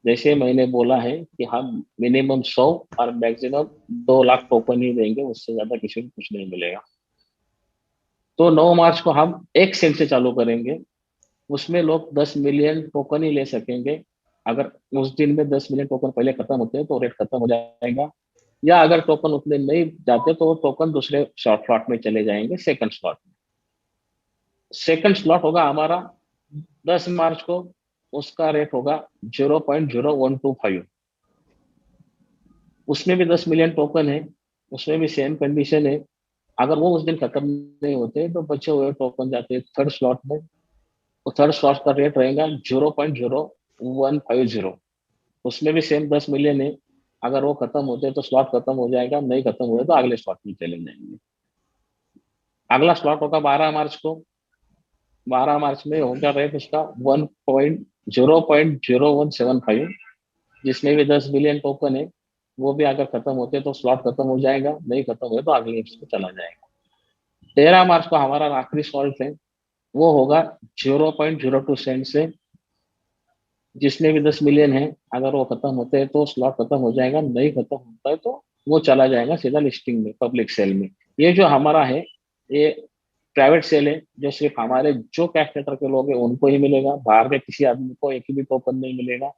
जैसे मैंने बोला है कि हम मिनिमम 100 और मैक्सिमम 2 लाख टोकन ही देंगे, उससे ज्यादा किसी को कुछ नहीं मिलेगा। तो 9 मार्च को हम 1 सेंट से चालू करेंगे, उसमें लोग 10 मिलियन टोकन ही ले सकेंगे। अगर उस दिन में 10 मिलियन टोकन पहले खत्म होते हैं तो रेट खत्म हो जाएगा, या अगर टोकन उतने नहीं जाते तो वो टोकन दूसरे शॉर्ट स्लॉट में चले जाएंगे, सेकंड स्लॉट में। सेकंड स्लॉट होगा हमारा 10 मार्च को, उसका रेट होगा 0.0125। उसमें भी 10 मिलियन टोकन है, उसमें भी सेम कंडीशन है। अगर वो उस दिन खत्म नहीं होते तो बचे हुए टोकन जाते हैं थर्ड स्लॉट में। तो थर्ड स्लॉट का रेट रहेगा 0.0150। उसमें भी सेम 10 मिलियन है। अगर वो खत्म होते तो स्लॉट खत्म हो जाएगा, नहीं खत्म हुए तो अगले स्लॉट में चले जाएंगे। अगला स्लॉट होगा 12 मार्च को। 12 मार्च में होगा रेट उसका 0.0175, जिसमें भी 10 मिलियन टोकन है। वो भी अगर खत्म होते तो स्लॉट खत्म हो जाएगा, नहीं खत्म हुए तो अगले में चला जाएगा। 13 मार्च को हमारा आखिरी स्लॉट है, वो होगा 0.02 सेंट से, जिसमें भी 10 मिलियन है। अगर वो खत्म होते हैं तो स्लॉट खत्म हो जाएगा, नहीं खत्म होता है तो वो चला जाएगा सीधा लिस्टिंग में, पब्लिक सेल में। ये जो हमारा है ये प्राइवेट सेल है, जो सिर्फ हमारे जो कैश नेटवर्क के लोग हैं उनको ही मिलेगा, बाहर के किसी आदमी को एक भी टोकन नहीं मिलेगा।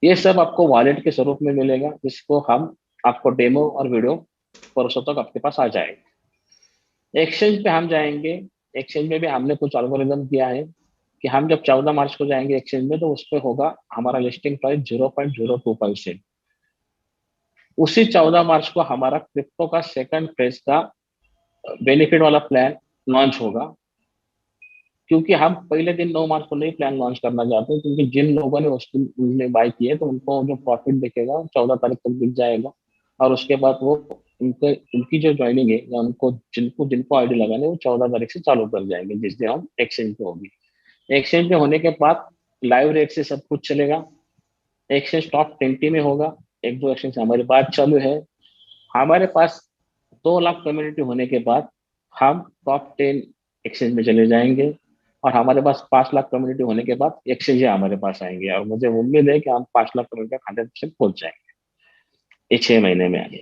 ये सब आपको वॉलेट के स्वरूप में मिलेगा, जिसको हम आपको डेमो और वीडियो परसों तक आपके पास आ जाएगा। एक्सचेंज पे हम जाएंगे, एक्सचेंज में भी हमने कुछ एल्गोरिदम किया है कि हम जब 14 मार्च को जाएंगे एक्सचेंज में तो उस पर होगा हमारा लिस्टिंग प्राइस 0.025 सेंट। उसी 14 मार्च को हमारा क्रिप्टो का सेकंड फेज का बेनिफिट वाला प्लान लॉन्च होगा। क्योंकि हम पहले दिन 9 मार्च को नहीं प्लान लॉन्च करना चाहते हैं, क्योंकि जिन लोगों ने उस दिन उनने बाय किए तो उनको जो प्रॉफिट दिखेगा 14 तारीख तक दिख जाएगा, और उसके बाद वो उनके उनकी जो ज्वाइनिंग है या उनको जिनको जिनको आईडी लगाने वो 14 तारीख से चालू कर जाएंगे, जिस दिन हम एक्सचेंज पे होगी। एक्सचेंज पे होने के बाद लाइव रेट से सब कुछ चलेगा। एक्सचेंज टॉप 20 में होगा। एक दो एक्सचेंज हमारी बात चालू है। हमारे पास 2 लाख कम्युनिटी होने के बाद हम टॉप 10 एक्सचेंज में चले जाएंगे, और हमारे पास 5 लाख कम्युनिटी होने के बाद एक्सचेंज हमारे पास आएंगे, और मुझे उम्मीद है कि हम 5 लाख कम्युनिटी का 100% पहुंच जाएंगे ये 6 महीने में आगे।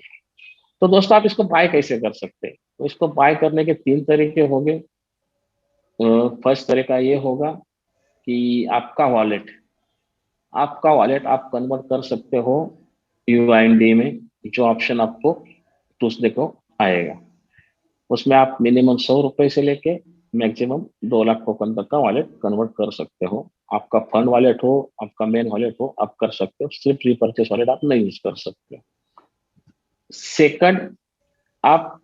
तो दोस्तों आप इसको बाय कैसे कर सकते हैं? तो इसको बाय करने के 3 तरीके होंगे। फर्स्ट तरीका ये होगा कि आपका वॉलेट आप कन्वर्ट कर सकते हो UIND में, जो ऑप्शन आपको दूसरे को आएगा। उसमें आप मिनिमम 100 रुपए से लेके मैक्सिमम 2 लाख टोकन तक का वॉलेट कन्वर्ट कर सकते हो। आपका फंड वॉलेट हो, आपका मेन वॉलेट हो, आप कर सकते हो। सिर्फ रिपर्चेस वॉलेट आप नहीं यूज कर सकते। सेकंड, आप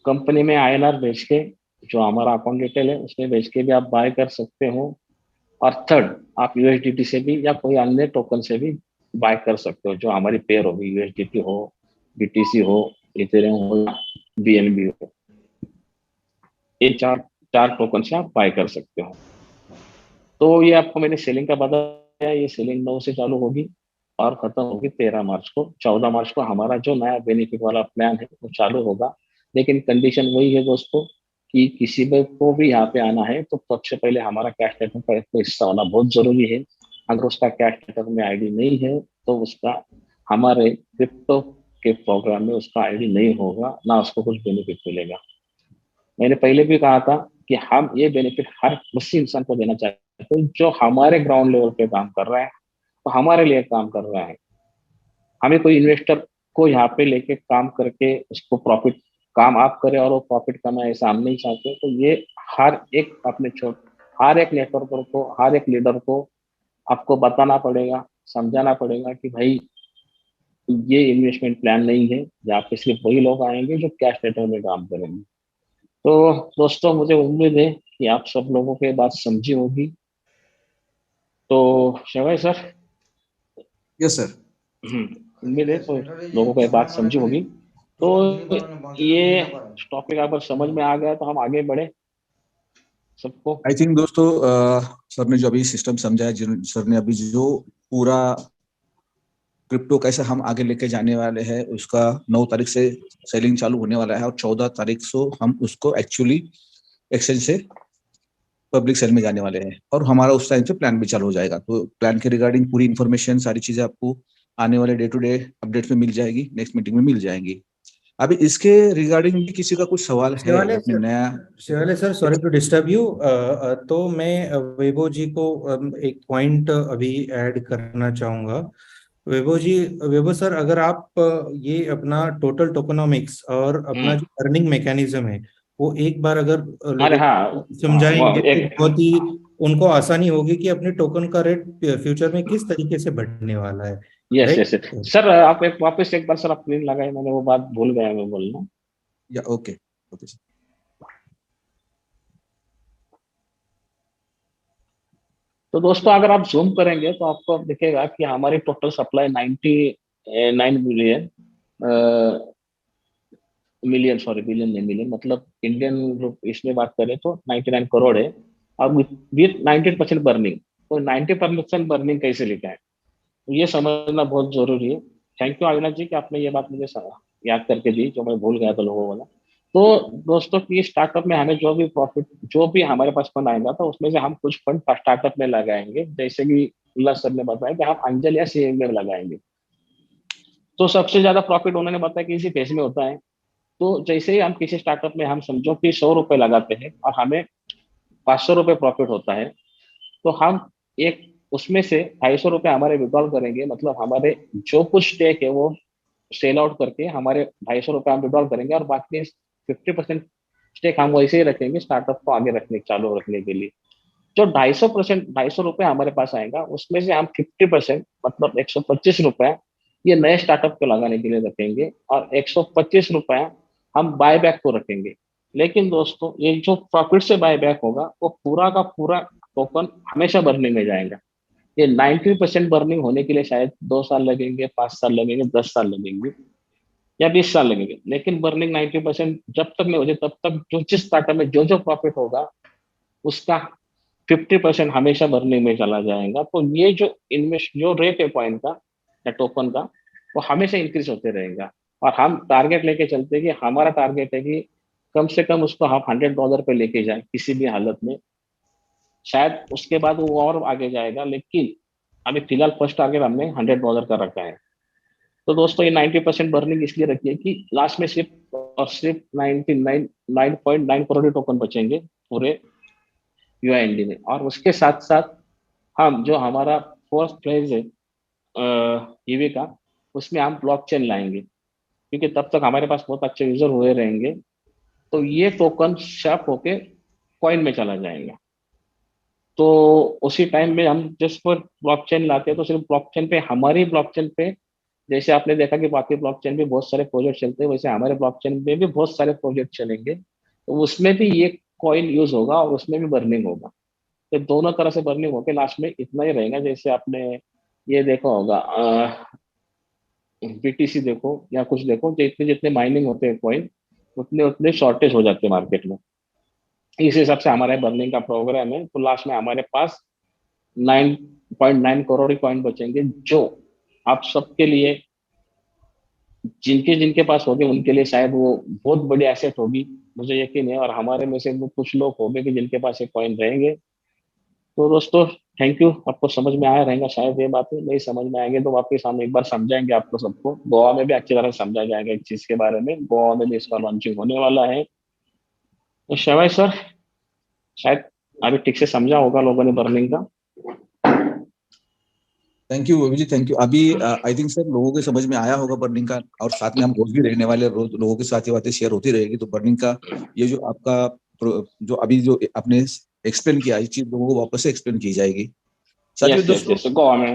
कंपनी में INR भेज के, जो हमारा अकाउंट डिटेल है उसमें भेज के भी आप बाय कर सकते हो। और थर्ड, आप USDT से भी या कोई अन्य टोकन से भी बाय कर सकते हो, जो हमारी पेयर होगी, USDT हो, BTC हो, इथेरियम हो, BNB हो। ये चार टोकन से आप बाय कर सकते हो। तो ये आपको मैंने सेलिंग का बताया। ये सेलिंग 9 से चालू होगी और खत्म होगी 13 मार्च को। 14 मार्च को हमारा जो नया बेनिफिट वाला प्लान है वो चालू होगा। लेकिन कंडीशन वही है दोस्तों कि किसी को भी यहाँ पे आना है तो सबसे पहले हमारा कैश नेटवर्क का एक हिस्सा होना बहुत जरूरी है। अगर उसका कैश नेटवर्क में आईडी नहीं है तो उसका हमारे क्रिप्टो के प्रोग्राम में उसका आईडी नहीं होगा, ना उसको कुछ बेनिफिट मिलेगा। मैंने पहले भी कहा था कि हम ये बेनिफिट हर उसी इंसान को देना चाहते हैं जो हमारे ग्राउंड लेवल पे काम कर रहा है, तो हमारे लिए काम कर रहा है। हमें कोई इन्वेस्टर को यहाँ पे लेके काम करके उसको प्रॉफिट काम आप करें और वो प्रॉफिट कमाए, ऐसा हम नहीं चाहते। तो ये हर एक अपने हर एक नेटवर्कर को, हर एक लीडर को आपको बताना पड़ेगा, समझाना पड़ेगा कि भाई ये इन्वेस्टमेंट प्लान नहीं है, यहाँ पे सिर्फ वही लोग आएंगे जो कैश नेटवर्क में काम करेंगे। तो दोस्तों मुझे उम्मीद है कि आप सब लोगों के बात समझी होगी। तो शिवाय सर।
Yes sir.
उम्मीद है तो लोगों को ये बात समझी होगी। तो ये टॉपिक अगर समझ में आ गया तो हम आगे बढ़े सबको।
आई थिंक दोस्तों सर ने जो अभी सिस्टम समझाया, सर ने अभी जो पूरा क्रिप्टो कैसे हम आगे लेके जाने वाले हैं, उसका 9 तारीख से सेलिंग चालू होने वाला है और 14 तारीख से हम उसको एक्चुअली एक्सचेंज से पब्लिक सेल में जाने वाले हैं, और हमारा उस टाइम से प्लान भी चालू हो जाएगा। तो प्लान के रिगार्डिंग पूरी इन्फॉर्मेशन, सारी चीजें आपको आने वाले डे टू डे अपडेट में मिल जाएगी, नेक्स्ट मीटिंग में मिल जाएंगी। अभी इसके रिगार्डिंग भी किसी का कुछ सवाल है अपने नया?
Shivale sir, sorry to disturb you. तो मैं वैभव जी को एक पॉइंट अभी ऐड करना चाहूंगा। वैभव सर, अगर आप ये अपना टोटल टोकनोमिक्स और अपना जो अर्निंग मैकेनिज्म है वो एक बार अगर लोगों को समझाएंगे तो बहुत ही उनको आसानी होगी कि अपने टोकन का रेट फ्यूचर में किस तरीके से बढ़ने वाला है।
यस सर, आप वापस एक बार सर आप प्लीज लगाए, मैंने वो बात भूल गया मैं बोलना।
या ओके सर।
तो दोस्तों अगर आप जूम करेंगे तो आपको दिखेगा कि हमारी टोटल सप्लाई 99 मिलियन मतलब इंडियन इसमें बात करें तो 99 करोड़ है, और विथ 90% बर्निंग। तो 90% बर्निंग कैसे लिखा है तो ये समझना बहुत जरूरी है। थैंक यू अविनाश जी कि आपने ये बात मुझे याद करके दी, जो मैं भूल गया था लोगों वाला। तो दोस्तों की स्टार्टअप में हमें जो भी प्रॉफिट, जो भी हमारे पास फंड आएगा तो उसमें से हम कुछ फंड स्टार्टअप में लगाएंगे, जैसे कि उल्लास सर ने बताया कि हम अंजल या सीएम में लगाएंगे। तो सबसे ज्यादा प्रॉफिट उन्होंने बताया कि इसी फेज में होता है। तो जैसे ही हम किसी स्टार्टअप में हम समझो कि 100 रुपए लगाते हैं और हमें 500 रुपए प्रॉफिट होता है, तो हम एक उसमें से 250 रुपए हमारे विड्रॉल करेंगे। मतलब हमारे जो कुछ स्टेक है वो सेल आउट करके हमारे 250 रुपए हम विड्रॉल करेंगे, और बाकी 50% स्टेक हम वैसे ही रखेंगे स्टार्टअप को आगे रखने, चालू रखने के लिए। जो 250 रुपए हमारे पास आएगा उसमें से हम 50% मतलब 125 रुपए ये नए स्टार्टअप को लगाने के लिए रखेंगे, और 125 रुपए हम बाय बैक को रखेंगे। लेकिन दोस्तों ये जो प्रॉफिट से बाय बैक होगा वो पूरा का पूरा टोकन हमेशा बर्निंग में जाएगा। ये 90% बर्निंग होने के लिए शायद 2 साल लगेंगे, 5 साल लगेंगे, 10 साल लगेंगे या 20 साल लगेंगे, लेकिन बर्निंग 90% जब तक नहीं हो जाए तब तक जो जिस स्टार्टअप में जो जो प्रॉफिट होगा उसका 50% हमेशा बर्निंग में चला जाएगा। तो ये जो इन्वेस्ट जो रेट है कॉइन का या टोकन का वो हमेशा इंक्रीज होते रहेगा। और हम टारगेट लेके चलते हैं कि हमारा टारगेट है कि कम से कम उसको हम $100 पे लेके जाए किसी भी हालत में। शायद उसके बाद वो और आगे जाएगा, लेकिन अभी फिलहाल फर्स्ट टारगेट हमने $100 का रखा है। तो दोस्तों ये 90% बर्निंग इसलिए रखी है कि लास्ट में सिर्फ और सिर्फ 9.9 करोड़ टोकन बचेंगे पूरे यूआईएनडी में। और उसके साथ साथ हम जो हमारा फोर्थ फेज है ईवी का, उसमें हम ब्लॉकचेन लाएंगे, क्योंकि तब तक हमारे पास बहुत अच्छे यूजर हुए रहेंगे। तो ये टोकन शॉप होके कॉइन में चला जाएगा। तो उसी टाइम में हम जिस पर ब्लॉकचेन लाते हैं तो सिर्फ ब्लॉकचेन पे, हमारी ब्लॉकचेन पे, जैसे आपने देखा कि बाकी ब्लॉकचेन पे बहुत सारे प्रोजेक्ट चलते हैं, वैसे हमारे ब्लॉकचेन पे भी बहुत सारे प्रोजेक्ट चलेंगे। तो उसमें भी ये कॉइन यूज होगा और उसमें भी बर्निंग होगा। तो दोनों तरह से बर्निंग होकर लास्ट में इतना ही रहेगा। जैसे आपने ये देखा होगा बीटीसी देखो या कुछ देखो, जितने जितने माइनिंग होते हैं कॉइन उतने उतने शॉर्टेज हो जाते हैं मार्केट में। इस हिसाब से हमारा बर्निंग का प्रोग्राम है। तो लास्ट में हमारे पास 9.9 करोड़ कॉइन बचेंगे, जो आप सबके लिए, जिनके जिनके पास होंगे उनके लिए शायद वो बहुत बड़ी एसेट होगी, मुझे यकीन है। और हमारे में से वो कुछ लोग होंगे कि जिनके पास ये कॉइन रहेंगे। तो दोस्तों थैंक यू, आपको समझ में आया रहेगा शायद। ये बातें नहीं समझ में आएंगे तो वापस हम एक बार समझाएंगे आपको सबको। गोवा में भी अच्छी तरह समझाया जाएगा इस चीज के बारे में। गोवा में भी इसका लॉन्चिंग होने वाला है। तो शवाई सर शायद अभी ठीक से समझा होगा लोगों ने बर्निंग का।
Thank you Abhijit, thank you. अभी आई थिंक सर लोगों को समझ में आया होगा बर्निंग का, और साथ में हम रोज भी रहने वाले, रोज लोगों के साथ ये बातें शेयर होती रहेगी। तो बर्निंग का ये जो आपका जो अभी जो आपने एक्सप्लेन किया, ये चीज लोगों को वापस से एक्सप्लेन की जाएगी। साथियों दोस्तों
गोवा में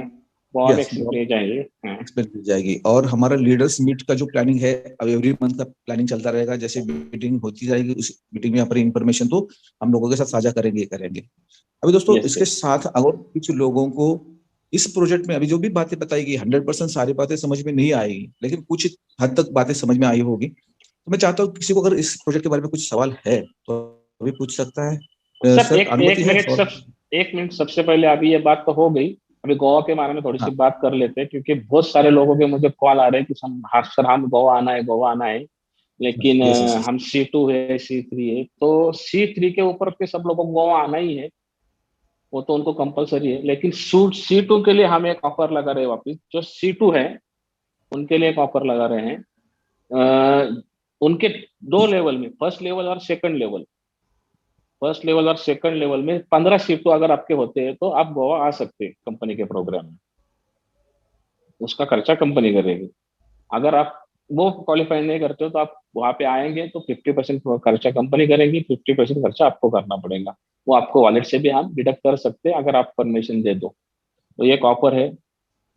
एक्सप्लेन
की जाएगी। और हमारा लीडर्स मीट का जो प्लानिंग है, अब एवरी मंथ का प्लानिंग चलता रहेगा। जैसे मीटिंग होती जाएगी उस मीटिंग में हमारी इन्फॉर्मेशन तो हम लोगों के साथ साझा करेंगे। अभी दोस्तों इसके साथ अगर कुछ लोगों को इस प्रोजेक्ट में अभी जो भी बातें बताई गई 100% सारी बातें समझ में नहीं आएगी, लेकिन कुछ हद तक बातें समझ में आई होगी। तो मैं चाहता हूँ किसी को अगर इस प्रोजेक्ट के बारे में कुछ सवाल है तो अभी पूछ सकता है।
सर एक मिनट सबसे पहले अभी ये बात तो हो गई, अभी गोवा के बारे में थोड़ी सी बात कर लेते हैं, क्योंकि बहुत सारे लोगों के मुझे कॉल आ रहे हैं कि सर हम गोवा आना है, लेकिन हम C2 है, C3 है। तो C3 के ऊपर के सब लोगों को गोवा आना ही है, वो तो उनको कंपलसरी है। लेकिन C2 के लिए हम एक ऑफर लगा रहे हैं वापिस। जो C2 है उनके लिए एक ऑफर लगा रहे हैं। उनके 2 लेवल में, फर्स्ट लेवल और सेकंड लेवल। फर्स्ट लेवल और सेकंड लेवल में 15 C2 अगर आपके होते हैं तो आप गोवा आ सकते हैं कंपनी के प्रोग्राम में। उसका खर्चा कंपनी करेगी। अगर आप वो क्वालिफाई नहीं करते हो तो आप वहां पे आएंगे तो 50% खर्चा कंपनी करेगी, 50% खर्चा आपको करना पड़ेगा। वो आपको वॉलेट से भी हम डिडक्ट कर सकते हैं अगर आप परमिशन दे दो। तो ये एक ऑफर है।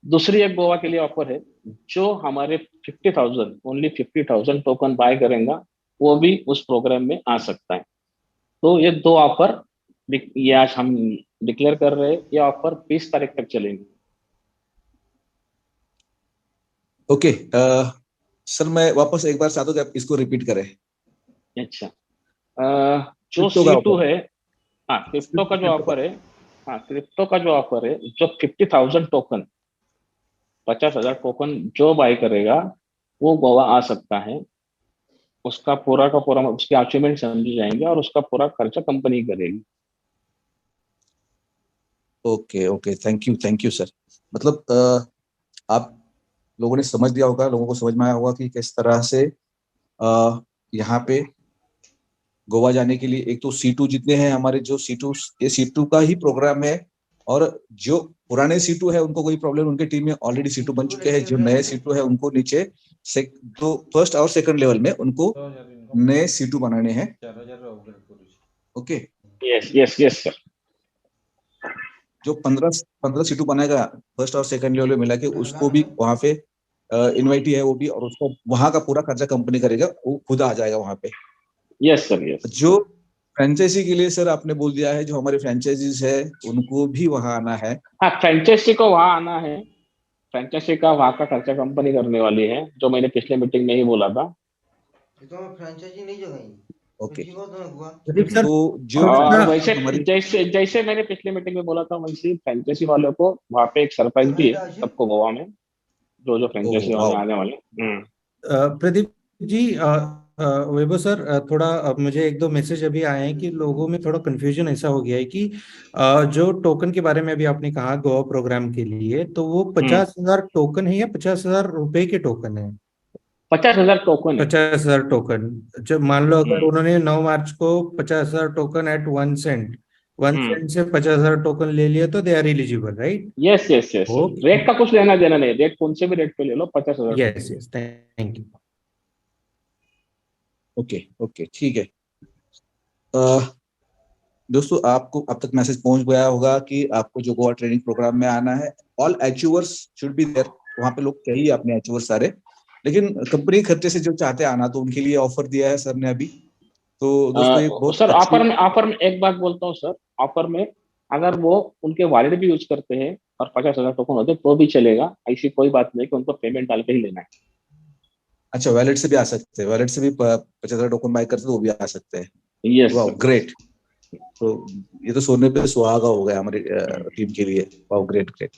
दूसरी एक गोवा के लिए ऑफर है, जो हमारे 50,000 ओनली 50,000 टोकन बाय करेगा वो भी उस प्रोग्राम में आ सकता है। तो ये 2 ऑफर ये आज हम डिक्लेयर कर रहे हैं। ये ऑफर 20 तारीख तक चलेंगे।
ओके सर, मैं वापस एक बार चाहता हूँ कि आप इसको रिपीट करें।
अच्छा, जो C2 है, हाँ क्रिप्टो का जो ऑफर है, क्रिप्टो का जो ऑफर है, जो 50,000 टोकन 50,000 टोकन जो बाय करेगा वो गोवा आ सकता है। उसका पूरा का पूरा उसके अचीवमेंट समझे जाएंगे और उसका पूरा खर्चा कंपनी करेगी।
Okay thank you sir. मतलब आप लोगों ने समझ लिया होगा, लोगों को समझ में आया होगा कि किस तरह से यहाँ पे गोवा जाने के लिए एक तो C2 जितने हैं हमारे, जो C2 ये C2 का ही प्रोग्राम है। और जो पुराने C2 है उनको कोई प्रॉब्लम, उनके टीम में ऑलरेडी C2 बन चुके हैं। जो नए C2 है उनको नीचे तो फर्स्ट और सेकंड लेवल में उनको नए C2 बनाने हैं। Okay,
yes sir.
जो 15 C2 बनाएगा फर्स्ट और सेकंड लेवल में मिला के, उसको भी वहां पे इनवाइटी है वो भी, और उसको वहां का पूरा खर्चा कंपनी करेगा, वो खुद आ जाएगा वहां पे।
Yes sir, yes.
जो फ्रेंचाइजी के लिए सर आपने बोल दिया है, जो हमारे फ्रेंचाइजीज है उनको भी वहां आना है।
हाँ, फ्रेंचाइजी को वहां आना है। फ्रेंचाइजी का वहां का खर्चा कंपनी करने वाली है, जो मैंने पिछले मीटिंग में ही बोला था।
फ्रेंचाइजी नहीं जगह
ओके,
प्रदीप सर,
तो जो
और
थोड़ा
वैसे
हमारी
जैसे जैसे मैंने पिछले मीटिंग में बोला था, वैसे फ्रेंचाइजी वालों को वहां पे एक सरप्राइज भी है सबको गोवा में, जो
ओह
फ्रेंचाइजी वाले
वाओ,
आने वाले।
प्रदीप जी, वैभव सर, थोड़ा मुझे एक दो मैसेज अभी आए हैं कि लोगों में थोड़ा कंफ्यूजन ऐसा हो गया है कि जो टोकन के बारे में अभी आपने कहा गोवा प्रोग्राम के लिए, तो वो 50,000 टोकन है या 50,000 रुपए के टोकन है?
50,000 टोकन है।
50,000 टोकन। जब मान लो अगर
हम्म
उन्होंने 9 मार्च को 50,000 token at 1 cent, one
hmm
cent से 50,000 टोकन ले लिया तो they are eligible, right?
Yes yes yes sir,
okay,
rate का कुछ लेना देना नहीं, रेट कौन से भी रेट पे ले लो, 50,000
yes
token.
Yes, thank you.
Okay okay ठीक है। दोस्तों, आपको अब तक मैसेज पहुंच गया होगा कि आपको जो गोवा ट्रेनिंग प्रोग्राम में आना है, all achievers should be there. वहां पे लोग चाहिए अपने अचीवर्स सारे, लेकिन कंपनी खर्चे से जो चाहते हैं आना, तो उनके लिए ऑफर दिया है सर ने अभी। तो दोस्तों ये बहुत
सर,
अच्छी,
ऑफर में एक बात बोलता हूँ सर। ऑफर में अगर वो उनके वॉलेट भी यूज करते हैं और 50,000 टोकन होते तो भी चलेगा, ऐसी कोई बात नहीं कि उनको पेमेंट डाल के ही लेना है।
अच्छा वैलेट से भी आ सकते हैं, वैलेट से भी 50,000 टोकन बाय करते तो वो भी आ सकते हैं।
यस
वाह
सर।
ग्रेट। तो ये तो सोने पे सुहागा हो गया हमारी टीम के लिए। वाह ग्रेट ग्रेट।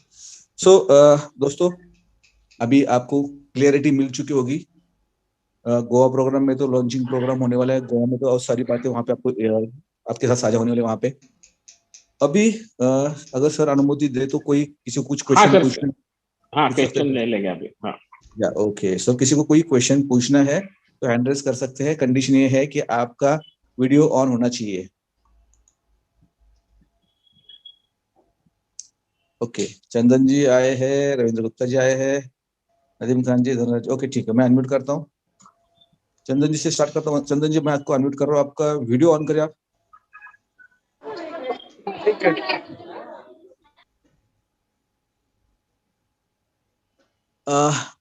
सो दोस्तों, अभी आपको क्लियरिटी मिल चुकी होगी। गोवा प्रोग्राम में तो लॉन्चिंग प्रोग्राम होने वाला है गोवा में, तो और सारी बातें वहाँ पे आपको आपके साथ साझा होने वाले वहाँ पे। अभी अगर सर अनुमति दे तो कोई किसी को कुछ
हाँ
क्वेश्चन
सर।
पूछना,
हाँ,
पूछ सकते
क्वेश्चन
हैं?
ले लेंगे अभी। हाँ
या ओके सर, किसी को कोई क्वेश्चन पूछना है तो हैंड रेज कर सकते हैं। कंडीशन ये है कि आपका वीडियो ऑन होना चाहिए। ओके, चंदन जी आए हैं, रविंद्र गुप्ता जी आए हैं, नदीम खान जी, धनराज। ओके ठीक है, मैं अनम्यूट करता हूँ। चंदन जी से स्टार्ट करता हूँ। चंदन जी, मैं आपको अनम्यूट कर रहा हूँ, आपका वीडियो ऑन करिए आप।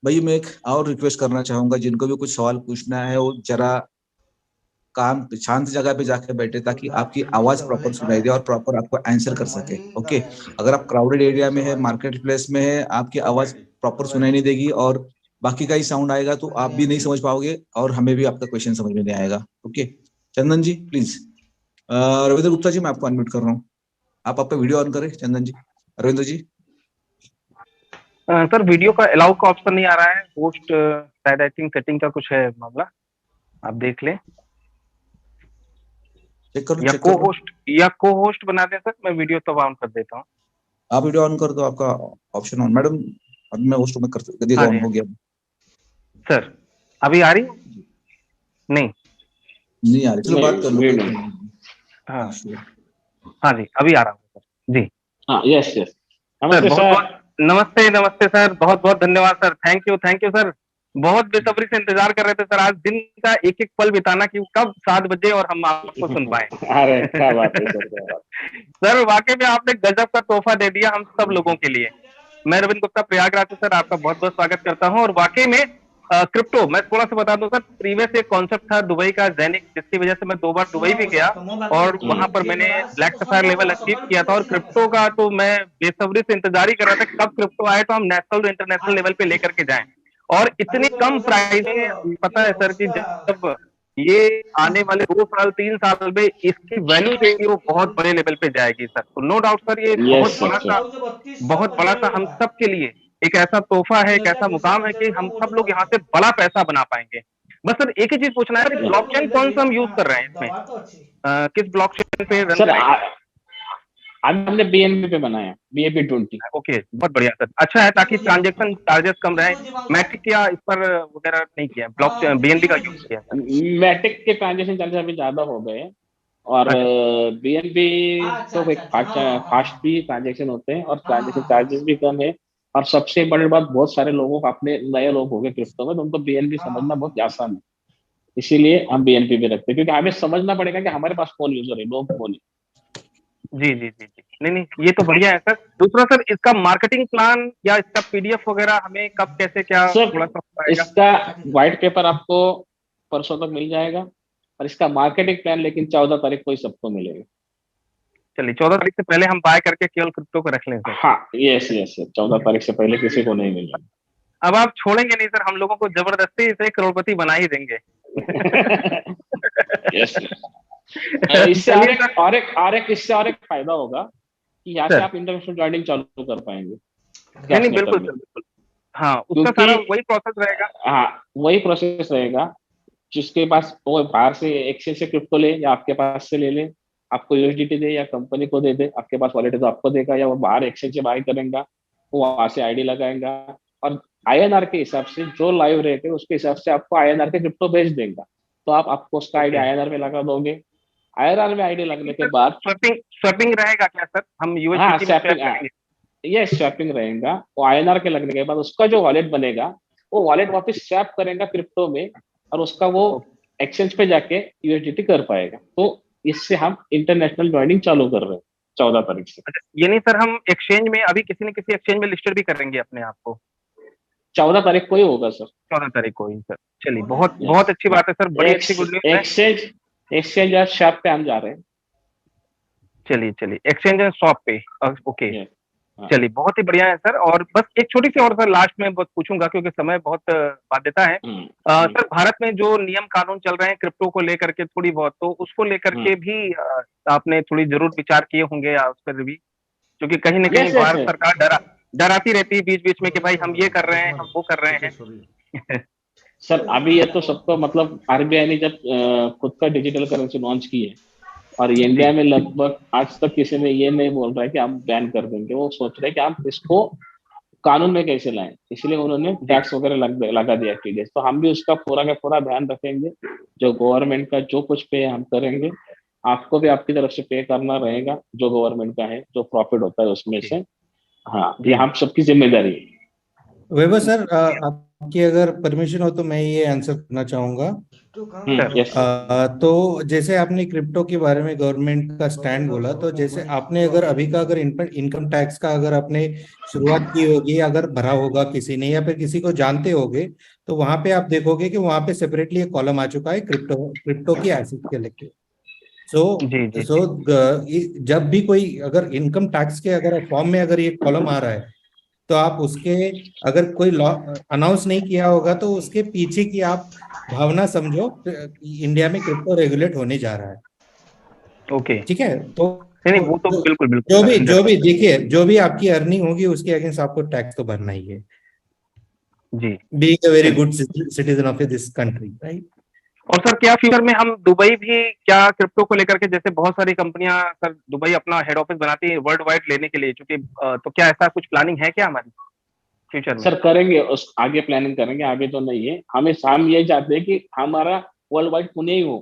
भाई मैं एक और रिक्वेस्ट करना चाहूंगा, जिनको भी कुछ सवाल पूछना है वो जरा काम शांत जगह पे जाकर बैठे, ताकि आपकी आवाज प्रॉपर सुनाई दे और प्रॉपर आपको आंसर कर सके। ओके, अगर आप क्राउडेड एरिया में है, मार्केट प्लेस में है, आपकी आवाज प्रॉपर सुनाई नहीं देगी और बाकी का ही साउंड आएगा, तो आप भी नहीं समझ पाओगे और हमें भी आपका क्वेश्चन समझ में नहीं आएगा। Okay Chandan ji please. रविंद्र गुप्ता जी, मैं आपको अनम्यूट कर रहा हूँ, आप आपका वीडियो ऑन करें। चंदन जी, रविंद्र जी।
सर, वीडियो का अलाउ का ऑप्शन नहीं आ रहा है। होस्ट शायद आई थिंक सेटिंग का कुछ है मामला, आप देख लें।
चेक कर लो,
या
चेक कर लो।
को होस्ट बना दें सर, मैं वीडियो तब ऑन कर देता हूँ।
आप वीडियो ऑन कर दो, आपका ऑप्शन ऑन। मैडम अभी मैं होस्ट में कर दिया,
हाँ
ऑन
जी
हो गया।
सर, अभी आ रही नहीं?
नहीं आ रही, चलो बात कर लो, कोई
नहीं,
प्रॉब्लम नहीं।
हाँ
हाँ sure।
हाँ जी, अभी आ रहा हूँ सर जी।
हाँ यस यस।
सर
नमस्ते
बहुत
सर।
बहुत नमस्ते सर, बहुत बहुत धन्यवाद सर। Thank you sir. बहुत बेसब्री से इंतजार कर रहे थे सर, आज दिन का एक एक पल बिताना कि कब 7 बजे और हम आपको सुन पाए।
अरे क्या बात है सर, क्या बात।
सर वाकई में आपने गजब का तोहफा दे दिया हम सब लोगों के लिए। मैं रविंद्र गुप्ता प्रयागराज से सर आपका बहुत बहुत स्वागत करता हूं। और वाकई में क्रिप्टो, मैं थोड़ा सा बता दूं सर, प्रीवियस एक कॉन्सेप्ट था दुबई का दैनिक, जिसकी वजह से मैं 2 बार दुबई भी गया और वहां पर मैंने ब्लैक सफायर लेवल अचीव किया था। और क्रिप्टो का तो मैं बेसब्री से इंतजार ही कर रहा था कब क्रिप्टो आए तो हम नेशनल और इंटरनेशनल लेवल पे लेकर के जाएं। और इतनी कम प्राइस में पता है सर कि जब ये आने वाले 2 साल 3 साल में इसकी वैल्यू जो वो बहुत बड़े लेवल पे जाएगी सर। तो नो डाउट सर, ये
यस सर।
बहुत बड़ा सा हम सब के लिए एक ऐसा तोहफा है, एक ऐसा मुकाम है कि हम सब लोग यहाँ से बड़ा पैसा बना पाएंगे। बस सर एक ही चीज पूछना है, ब्लॉकचेन कौन सा हम यूज कर रहे हैं इसमें? किस ब्लॉकचेन पे रन
सर
करेंगे?
आज हमने BNB पे बनाया, BNB20।
ओके, बहुत बढ़िया सर, अच्छा है ताकि ट्रांजेक्शन चार्जेस कम रहे। मैट्रिक या इस पर वगैरह नहीं किया, ब्लॉक BNB का यूज किया सर।
मैट्रिक के ट्रांजेक्शन चार्जेस अभी ज्यादा हो गए और BNB तो एक फास्ट भी ट्रांजेक्शन होते हैं और ट्रांजेक्शन चार्जेस भी कम है। और सबसे बड़ी बात, बहुत सारे लोगों को, अपने नए लोग हो गए क्रिप्टो में, तो उनको BNB समझना बहुत आसान है। इसीलिए हम BNB भी रखते हैं, क्योंकि हमें समझना पड़ेगा कि हमारे पास कौन यूजर है, लोग कौन है।
जी जी जी जी, नहीं ये तो बढ़िया है सर। दूसरा सर, इसका मार्केटिंग प्लान या इसका PDF वगैरह हमें कब कैसे क्या
सर
थोड़ा सा आएगा?
इसका व्हाइट पेपर आपको परसों तक मिल जाएगा और इसका मार्केटिंग प्लान लेकिन 14 तारीख को ही सबको मिलेगा।
चलिए 14 तारीख से पहले हम बाय करके केवल क्रिप्टो को रख लें सर।
हाँ, यस यस, 14 तारीख से पहले किसी को नहीं मिलेगा।
अब आप छोड़ेंगे नहीं सर, हम लोगों को जबरदस्ती इसे करोड़पति बना ही देंगे।
यस। इससे और एक फायदा होगा कि यहाँ से आप इंटरनेशनल ज्वाइनिंग चालू कर पाएंगे।
नहीं बिल्कुल सर, बिल्कुल। हाँ, उसका सारा वही प्रोसेस रहेगा।
हाँ, वही प्रोसेस रहेगा। जिसके पास वो बाहर से एक्सचेंज से क्रिप्टो ले या आपके पास से ले ले, आपको यूएसडीटी दे या कंपनी को दे दे, आपके पास वॉलेट है तो आपको देगा, या वो बाहर एक्सचेंज से बाय करेगा, वो वहां से आईडी लगाएगा और आईएनआर के हिसाब से जो लाइव रेट है उसके हिसाब से आपको आईएनआर के क्रिप्टो भेज देगा। तो आपको उसका आईडी आईएनआर में लगा दोगे। आईएनआर में आईडी लगने के बाद
स्वैपिंग रहेगा क्या सर? हम यूएसडीटी
ये स्वैपिंग रहेगा। वो आईएनआर के लगने के बाद उसका जो वॉलेट बनेगा वो वॉलेट वापस स्वैप करेगा क्रिप्टो में और उसका वो एक्सचेंज पे जाके यूएसडीटी कर पाएगा। तो इससे हम इंटरनेशनल ज्वाइनिंग चालू कर रहे हैं 14 तारीख से।
ये नहीं सर, हम एक्सचेंज में अभी किसी न किसी एक्सचेंज में लिस्टेड भी करेंगे अपने आप को?
14 तारीख को ही होगा सर।
14 तारीख को ही सर। चलिए बहुत अच्छी बात है सर, बड़ी अच्छी गुड न्यूज़ है।
एक्सचेंज या शॉप पे हम जा रहे हैं।
चलिए एक्सचेंज एंड शॉप पे, ओके। चलिए बहुत ही बढ़िया है सर। और बस एक छोटी सी और सर लास्ट में बहुत पूछूंगा क्योंकि समय बहुत बाध्यता है। सर भारत में जो नियम कानून चल रहे हैं क्रिप्टो को लेकर के थोड़ी बहुत, तो उसको लेकर के भी आपने थोड़ी जरूर विचार किए होंगे या उस पर भी, क्योंकि कहीं ना कहीं भारत सरकार डराती रहती है बीच बीच में कि भाई हम ये कर रहे हैं, हम वो कर रहे हैं।
सर अभी ये तो सबको मतलब आरबीआई ने जब खुद का डिजिटल करेंसी लॉन्च की है और इंडिया में लगभग आज तक किसी ने ये नहीं बोल रहा है कि हम बैन कर देंगे। वो सोच रहे हैं कि हम इसको कानून में कैसे लाएं, इसलिए उन्होंने टैक्स वगैरह लगा दिया टीडीएस। तो हम भी उसका पूरा का पूरा ध्यान रखेंगे। जो गवर्नमेंट का जो कुछ पे हम करेंगे, आपको भी आपकी तरफ से पे करना रहेगा जो गवर्नमेंट का है, जो प्रॉफिट होता है उसमें से। हाँ, ये हम सबकी जिम्मेदारी है।
वैभव सर, आपकी अगर परमिशन हो तो मैं ये आंसर करना चाहूंगा। तो जैसे आपने क्रिप्टो के बारे में गवर्नमेंट का स्टैंड बोला, तो जैसे आपने अगर इनकम टैक्स का अगर आपने शुरुआत की होगी, अगर भरा होगा किसी ने या फिर किसी को जानते होगे, तो वहां पे आप देखोगे कि वहां पे सेपरेटली एक कॉलम आ चुका है क्रिप्टो की एसेट के लेके। जब भी कोई अगर इनकम टैक्स के अगर फॉर्म में अगर ये कॉलम आ रहा है, तो आप उसके अगर कोई लॉ अनाउंस नहीं किया होगा तो उसके पीछे की आप भावना समझो, इंडिया में क्रिप्टो रेगुलेट होने जा रहा है।
ओके,
ठीक है। तो
नहीं वो तो बिल्कुल
जो भी देखिए, जो भी आपकी अर्निंग होगी उसके अगेंस्ट आपको टैक्स तो भरना ही है
जी,
being a very good citizen of this country, right.
और सर क्या फ्यूचर में हम दुबई भी क्या क्रिप्टो को लेकर के, जैसे बहुत सारी कंपनियां सर दुबई अपना हेड ऑफिस बनाती है वर्ल्ड वाइड लेने के लिए, क्योंकि तो क्या ऐसा कुछ प्लानिंग है क्या हमारी फ्यूचर में?
सर करेंगे, उस आगे प्लानिंग करेंगे, आगे तो नहीं है। हम ये चाहते हैं कि हमारा वर्ल्ड वाइड पुणे ही हो।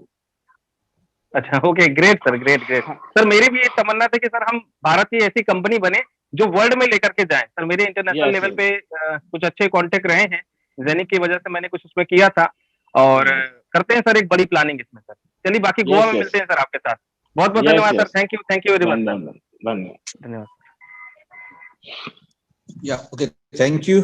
अच्छा, okay, great sir, great sir. मेरी भी ये तमन्ना थी कि सर हम भारत की ऐसी कंपनी बने जो वर्ल्ड में लेकर के जाए। सर मेरे इंटरनेशनल लेवल पे कुछ अच्छे कॉन्टेक्ट रहे हैं, जेनिक की वजह से मैंने कुछ उसमें किया था, और करते हैं सर एक बड़ी प्लानिंग इसमें सर। चलिए बाकी गोवा में मिलते हैं सर आपके साथ। बहुत बहुत धन्यवाद sir, thank you very much.
धन्यवाद।
या ओके, थैंक यू।